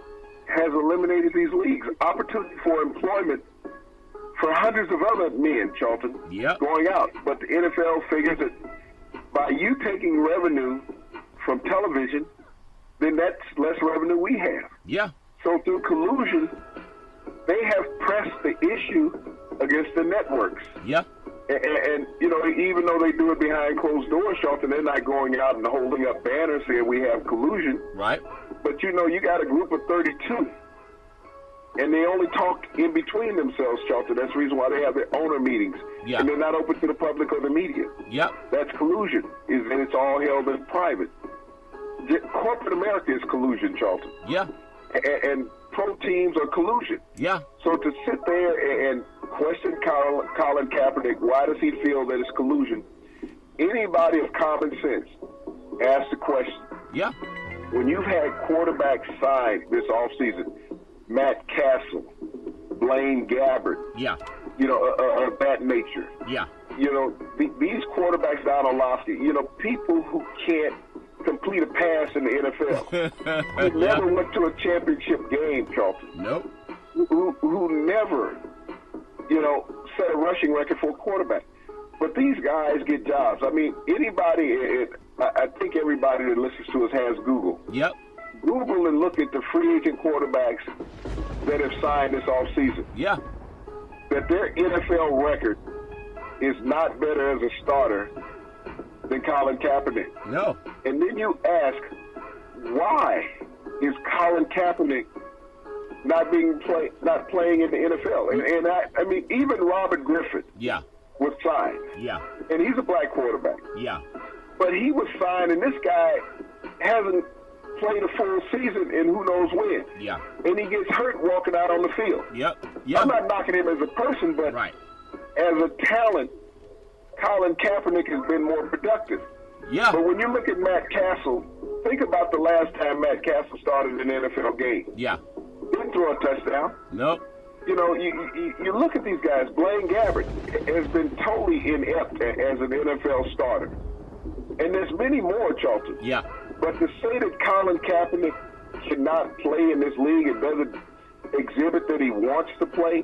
has eliminated these leagues. Opportunity for employment for hundreds of other men, Charlton, going out. But the NFL figures that by you taking revenue from television, then that's less revenue we have. Yeah. So through collusion, they have pressed the issue against the networks. Yeah. And even though they do it behind closed doors, Charlton, they're not going out and holding up banners saying we have collusion. Right. But you got a group of 32. And they only talk in between themselves, Charlton. That's the reason why they have their owner meetings. Yeah. And they're not open to the public or the media. Yep. That's collusion. And it's all held in private. Corporate America is collusion, Charlton. Yeah. And pro teams are collusion. Yeah. So to sit there and question Colin Kaepernick, why does he feel that it's collusion? Anybody of common sense ask the question. Yeah. When you've had quarterbacks signed this offseason, Matt Castle, Blaine Gabbert, of that nature. Yeah. These quarterbacks down on Lofty, people who can't complete a pass in the NFL, who never went to a championship game, Charlton. Nope. Who never, set a rushing record for a quarterback. But these guys get jobs. I mean, anybody, I think everybody that listens to us has Google. Yep. Google and look at the free agent quarterbacks that have signed this offseason. Yeah. That their NFL record is not better as a starter than Colin Kaepernick. No. And then you ask, why is Colin Kaepernick not playing in the NFL? And I mean, even Robert Griffin was signed. Yeah. And he's a black quarterback. Yeah. But he was signed, and this guy hasn't played a full season in who knows when. Yeah. And he gets hurt walking out on the field. Yep. I'm not knocking him as a person, but as a talent, Colin Kaepernick has been more productive. Yeah. But when you look at Matt Castle, think about the last time Matt Castle started an NFL game. Yeah. Didn't throw a touchdown. Nope. You look at these guys. Blaine Gabbert has been totally inept as an NFL starter. And there's many more, Charlton. Yeah. But to say that Colin Kaepernick cannot play in this league and doesn't exhibit that he wants to play,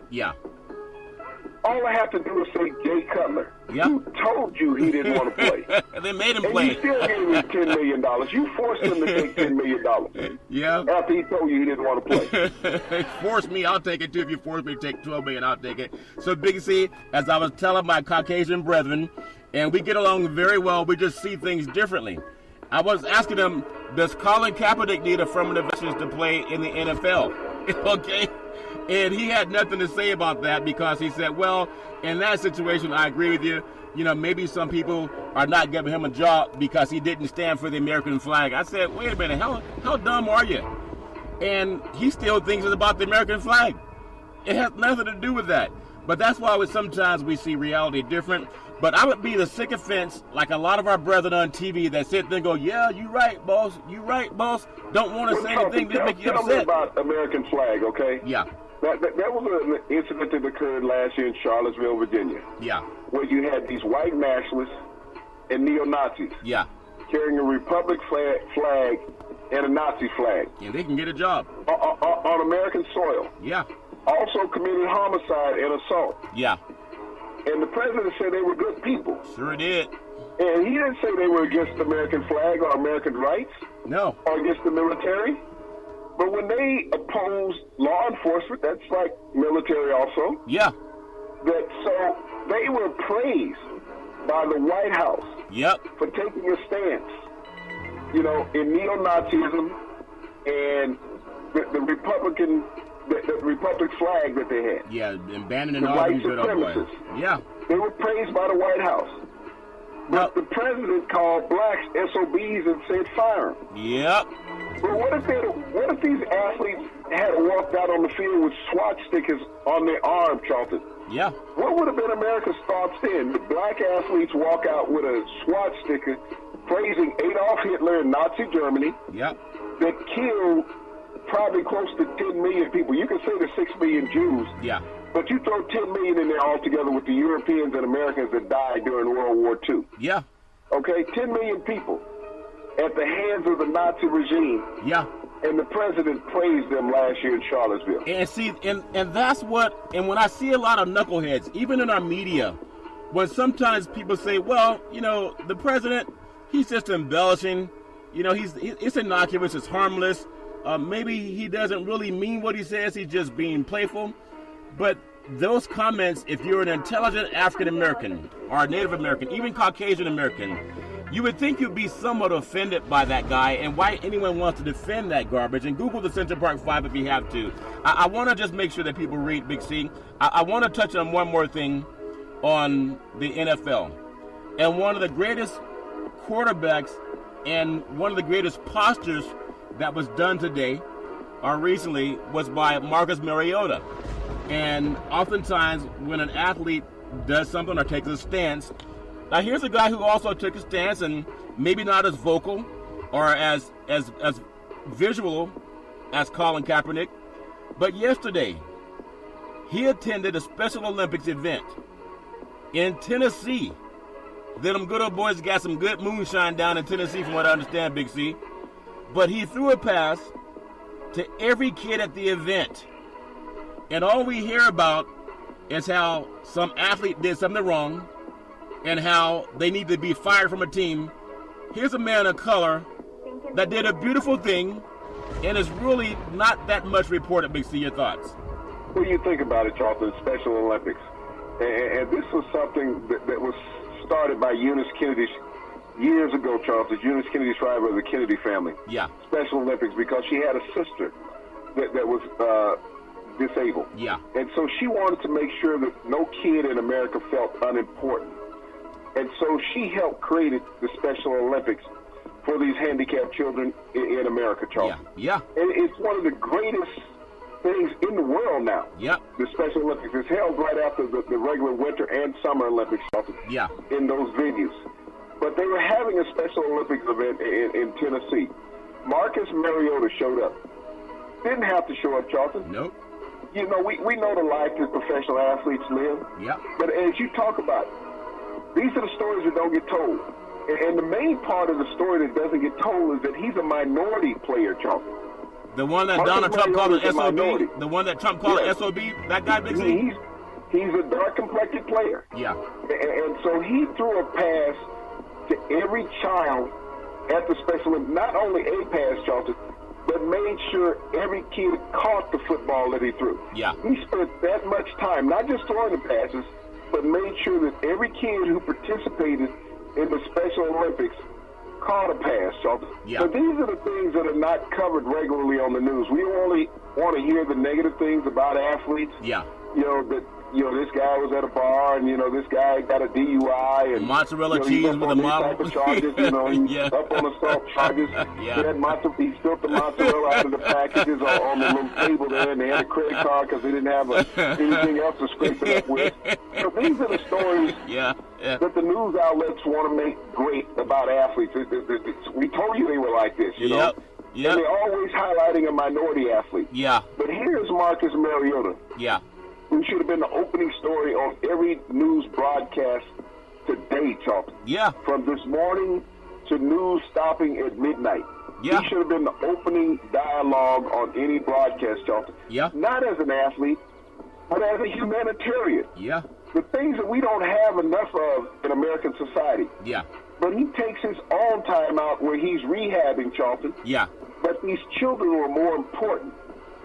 all I have to do is say Jay Cutler. Who told you he didn't want to play? They made him and play. You still gave him $10 million. You forced him to take $10 million. Yeah. After he told you he didn't want to play. Force me, I'll take it too. If you force me to take $12 million, I'll take it. So, Big C, as I was telling my Caucasian brethren, and we get along very well, we just see things differently. I was asking him, does Colin Kaepernick need affirmative actions to play in the NFL? Okay? And he had nothing to say about that because he said, well, in that situation, I agree with you. Maybe some people are not giving him a job because he didn't stand for the American flag. I said, wait a minute, how dumb are you? And he still thinks it's about the American flag. It has nothing to do with that. But that's why sometimes we see reality different. But I would be the sycophants, like a lot of our brethren on TV that sit there and go, yeah, you right, boss. You right, boss. Don't want to say anything that make you upset. Tell me about American flag, okay? Yeah. That was an incident that occurred last year in Charlottesville, Virginia. Yeah. Where you had these white nationalists and neo-Nazis. Yeah. Carrying a Republic flag and a Nazi flag. And they can get a job. On American soil. Yeah. Also committed homicide and assault. Yeah. And the president said they were good people. Sure did. And he didn't say they were against the American flag or American rights. No. Or against the military. But when they opposed law enforcement, that's like military also. Yeah. So they were praised by the White House. Yep. For taking a stance, in neo-Nazism and the Republic flag that they had. Yeah, and banning the all white these good old boys. Yeah. They were praised by the White House. But the president called blacks SOBs and said fire them. Yep. But what if these athletes had walked out on the field with SWAT stickers on their arm, Charlton? Yeah. What would have been America's thoughts then? The black athletes walk out with a SWAT sticker praising Adolf Hitler in Nazi Germany. Yep. That killed probably close to 10 million people. You can say there's 6 million Jews. Yeah. But you throw 10 million in there altogether with the Europeans and Americans that died during World War II. Yeah. Okay, 10 million people at the hands of the Nazi regime. Yeah. And the president praised them last year in Charlottesville. And see, and that's what, and when I see a lot of knuckleheads, even in our media, when sometimes people say, well, the president, he's just embellishing, it's innocuous, it's harmless, maybe he doesn't really mean what he says, he's just being playful. But those comments, if you're an intelligent African American or a Native American, even Caucasian American, you would think you'd be somewhat offended by that guy and why anyone wants to defend that garbage. And Google the Central Park 5 if you have to. I want to just make sure that people read Big C. I want to touch on one more thing on the NFL. And one of the greatest quarterbacks and one of the greatest postures that was done today or recently was by Marcus Mariota. And oftentimes when an athlete does something or takes a stance, now here's a guy who also took a stance and maybe not as vocal or as visual as Colin Kaepernick, but yesterday he attended a Special Olympics event in Tennessee. Them good old boys got some good moonshine down in Tennessee from what I understand, Big C. But he threw a pass to every kid at the event. And all we hear about is how some athlete did something wrong and how they need to be fired from a team. Here's a man of color that did a beautiful thing and is really not that much reported. Big C, your thoughts? What do you think about it, Charlton, Special Olympics? And this was something that was started by Eunice Kennedy years ago, Charlton. Eunice Kennedy's father of the Kennedy family. Yeah. Special Olympics because she had a sister that was disabled. Yeah. And so she wanted to make sure that no kid in America felt unimportant. And so she helped create the Special Olympics for these handicapped children in America, Charlton. Yeah. And it's one of the greatest things in the world now. Yeah. The Special Olympics is held right after the regular Winter and Summer Olympics, Charlton. Yeah. In those venues. But they were having a Special Olympics event in Tennessee. Marcus Mariota showed up. Didn't have to show up, Charlton. Nope. We know the life that professional athletes live. Yeah. But as you talk about, these are the stories that don't get told. And the main part of the story that doesn't get told is that he's a minority player, Charlton. The one that Donald Trump called an SOB? The one that Trump called an SOB? That guy, Big C? He's a dark-complected player. Yeah. And so he threw a pass to every child at the Special Olympics. Not only a pass, Charlton, but made sure every kid caught the football that he threw. Yeah. He spent that much time, not just throwing the passes, but made sure that every kid who participated in the Special Olympics caught a pass, Charlton. Yeah. So these are the things that are not covered regularly on the news. We only want to hear the negative things about athletes. Yeah. That this guy was at a bar, and this guy got a DUI, and mozzarella cheese with a model. Type of charges, he's up on assault charges. He spilled the mozzarella out of the packages on the little table there, and they had a credit card because they didn't have anything else to scrape it up with. So these are the stories that the news outlets want to make great about athletes. We told you they were like this, you know. Yep. And they're always highlighting a minority athlete. Yeah. But here's Marcus Mariota. Yeah. Who should have been the opening story on every news broadcast today, Charlton. Yeah. From this morning to news stopping at midnight. Yeah. He should have been the opening dialogue on any broadcast, Charlton. Yeah. Not as an athlete, but as a humanitarian. Yeah. The things that we don't have enough of in American society. Yeah. But he takes his own time out where he's rehabbing, Charlton. Yeah. But these children were more important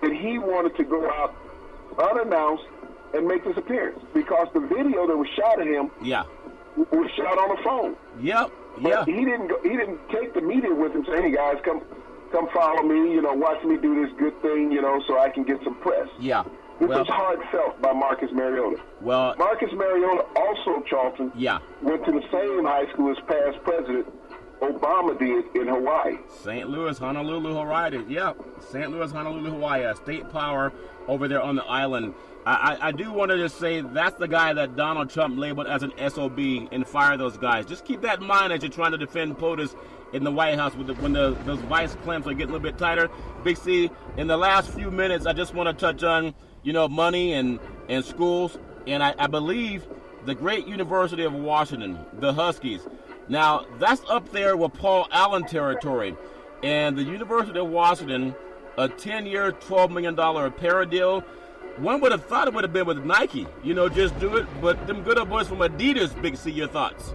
that he wanted to go out unannounced and make this appearance because the video that was shot of him was shot on a phone. Yep. But he didn't take the media with him, say, hey guys, come follow me, watch me do this good thing, so I can get some press. Yeah. This was heartfelt by Marcus Mariota. Well, Marcus Mariota also, Charlton, went to the same high school as past president Obama did in Hawaii. St. Louis, Honolulu, Hawaii. Yeah, St. Louis, Honolulu, Hawaii. A state power over there on the island. I do want to just say that's the guy that Donald Trump labeled as an SOB and fire those guys. Just keep that in mind as you're trying to defend POTUS in the White House when those vice clamps are getting a little bit tighter. Big C, in the last few minutes, I just want to touch on, money and schools. And I believe the great University of Washington, the Huskies. Now, that's up there with Paul Allen territory. And the University of Washington, a 10-year, $12 million para deal. One would have thought it would have been with Nike. Just do it. But them good old boys from Adidas, Big C, your thoughts?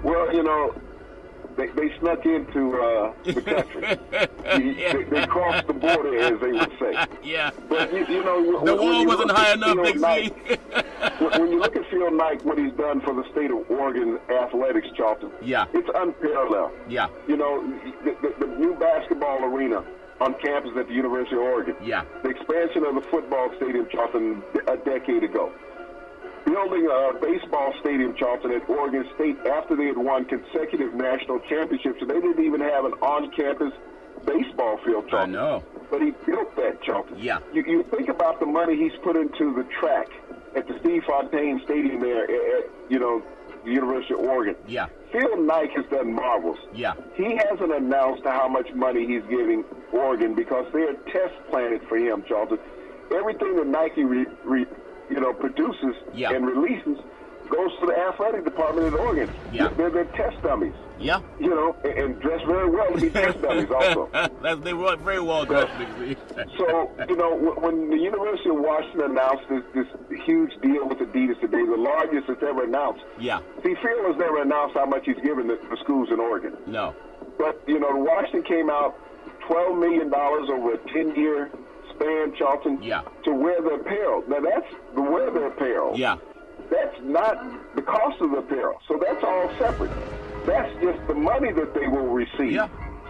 Well, they snuck into the country. They crossed the border, as they would say. Yeah. But, the wall wasn't high enough, Big C. When you look at Phil Knight, what he's done for the state of Oregon athletics, Charlton, it's unparalleled. Yeah. The new basketball arena on campus at the University of Oregon. Yeah. The expansion of the football stadium, Charlton, a decade ago. Building a baseball stadium, Charlton, at Oregon State after they had won consecutive national championships, and they didn't even have an on-campus baseball field, Charlton. I know. But he built that, Charlton. Yeah. You think about the money he's put into the track at the Steve Fontaine Stadium there at the University of Oregon. Yeah. Phil Knight has done marvels. Yeah. He hasn't announced how much money he's giving Oregon because they're test planted for him, Charlton. Everything that Nike produces and releases goes to the athletic department at Oregon. Yeah. They're test dummies. Yeah. And dressed very well to be test dummies also. They were very well dressed. So, when the University of Washington announced this huge deal with Adidas today, the largest it's ever announced. Yeah. See, Phil has never announced how much he's given the schools in Oregon. No. But, Washington came out $12 million over a 10-year span, Charlton, to wear the apparel. Now, that's the wear the apparel. Yeah. That's not the cost of the apparel. So that's all separate. That's just the money that they will receive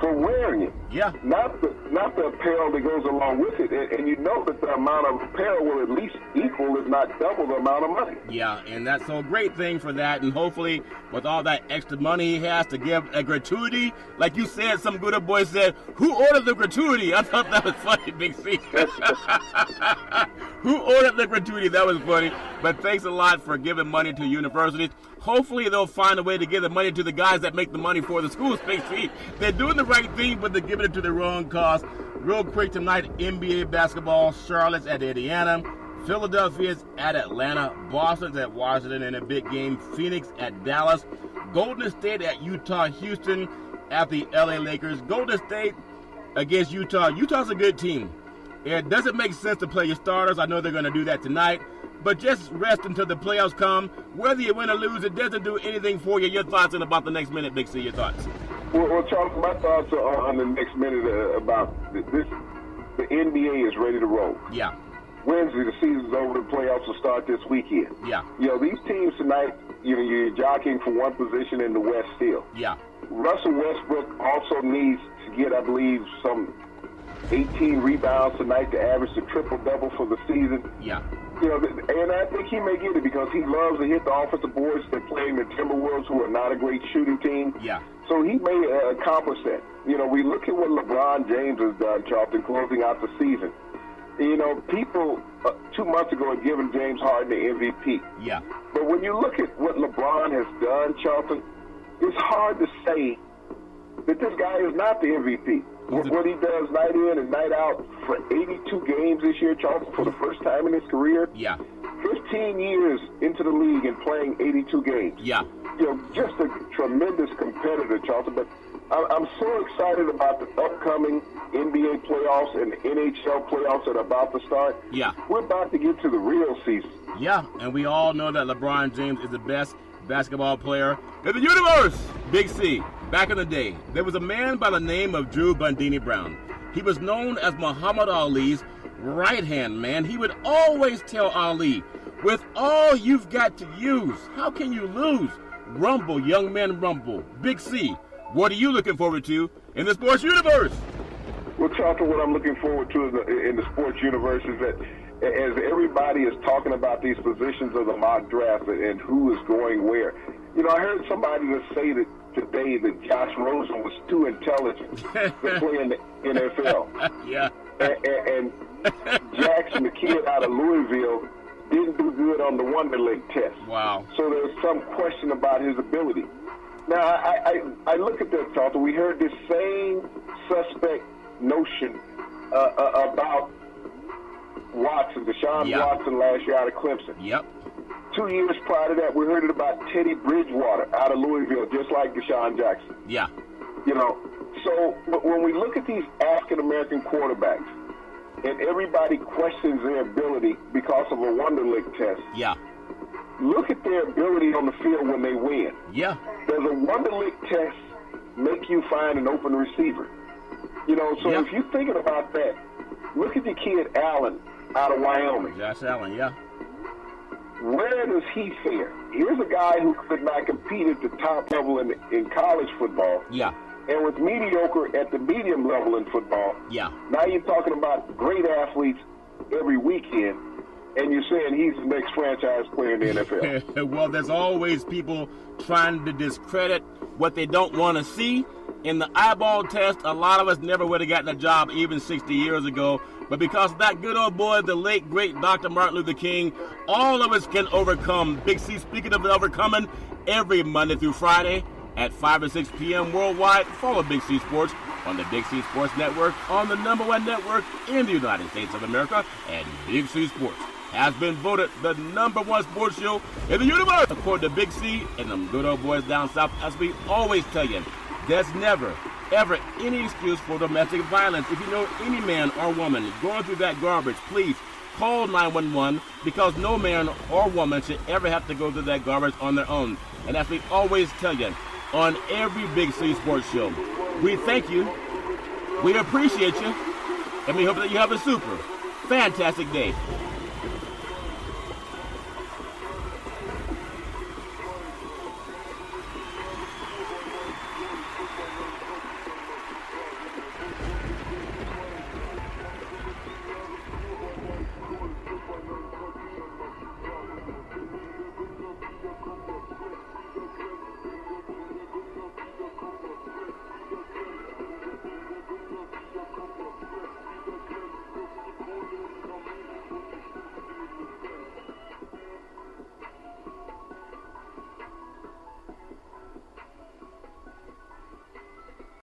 for wearing it. Yeah. Not the apparel that goes along with it. And you know that the amount of apparel will at least equal, if not double, the amount of money. Yeah, and that's a great thing for that. And hopefully, with all that extra money he has to give a gratuity, like you said, some good old boy said, who ordered the gratuity? I thought that was funny, Big C. Who ordered the gratuity? That was funny. But thanks a lot for giving money to universities. Hopefully they'll find a way to give the money to the guys that make the money for the schools, Big C. They're doing the right thing, but they're giving it to the wrong cause. Real quick tonight, NBA basketball, Charlotte's at Indiana, Philadelphia's at Atlanta, Boston's at Washington in a big game, Phoenix at Dallas, Golden State at Utah, Houston at the LA Lakers. Golden State against Utah. Utah's a good team. It doesn't make sense to play your starters. I know they're going to do that tonight. But just rest until the playoffs come. Whether you win or lose, it doesn't do anything for you. Your thoughts in about the next minute, Big C, your thoughts? Well, Charles, my thoughts are on the next minute about this. The NBA is ready to roll. Yeah. Wednesday, the season's over. The playoffs will start this weekend. Yeah. These teams tonight, you're jockeying for one position in the West still. Yeah. Russell Westbrook also needs to get, I believe, some 18 rebounds tonight to average the triple-double for the season. Yeah. You know, and I think he may get it because he loves to hit the offensive boards. They're playing the Timberwolves, who are not a great shooting team. Yeah. So he may accomplish that. You know, we look at what LeBron James has done, Charlton, closing out the season. You know, people 2 months ago had given James Harden the MVP. Yeah. But when you look at what LeBron has done, Charlton, it's hard to say that this guy is not the MVP. What he does night in and night out for 82 games this year, Charlton, for the first time in his career. Yeah. 15 years into the league and playing 82 games. Yeah. You know, just a tremendous competitor, Charlton. But I'm so excited about the upcoming NBA playoffs and the NHL playoffs that are about to start. Yeah. We're about to get to the real season. Yeah, and we all know that LeBron James is the best basketball player in the universe. Big C. Back in the day, there was a man by the name of Drew Bundini Brown. He was known as Muhammad Ali's right-hand man. He would always tell Ali, with all you've got to use, how can you lose? Rumble, young men, rumble. Big C, what are you looking forward to in the sports universe? Well, Charlton, what I'm looking forward to in the sports universe is that as everybody is talking about these positions of the mock draft and who is going where, you know, I heard somebody just say that today that Josh Rosen was too intelligent to play in the NFL. Yeah. And Jackson, the kid out of Louisville, didn't do good on the Wonderlic test. Wow. So there's some question about his ability. Now, I look at that, Charlton. We heard this same suspect notion about Watson, Deshaun Watson last year out of Clemson. Yep. 2 years prior to that, we heard it about Teddy Bridgewater out of Louisville, just like Deshaun Jackson. Yeah. You know, so but when we look at these African-American quarterbacks, and everybody questions their ability because of a Wonderlic test. Yeah. Look at their ability on the field when they win. Yeah. Does a Wonderlic test make you find an open receiver? You know, so if you're thinking about that, look at the kid Allen out of Wyoming. Josh Allen, yeah. Where does he fare? Here's a guy who could not compete at the top level in college football. Yeah. And was mediocre at the medium level in football. Yeah. Now you're talking about great athletes every weekend, and you're saying he's the next franchise player in the NFL. Well, there's always people trying to discredit what they don't want to see. In the eyeball test, a lot of us never would have gotten a job even 60 years ago. But because of that good old boy, the late, great Dr. Martin Luther King, all of us can overcome. Big C, speaking of overcoming, every Monday through Friday at 5 and 6 p.m. worldwide, follow Big C Sports on the Big C Sports Network, on the #1 network in the United States of America, and Big C Sports has been voted the #1 sports show in the universe, according to Big C and them good old boys down south. As we always tell you, there's never, ever any excuse for domestic violence. If you know any man or woman going through that garbage, please call 911, because no man or woman should ever have to go through that garbage on their own. And as we always tell you, on every Big C Sports show, we thank you, we appreciate you, and we hope that you have a super fantastic day.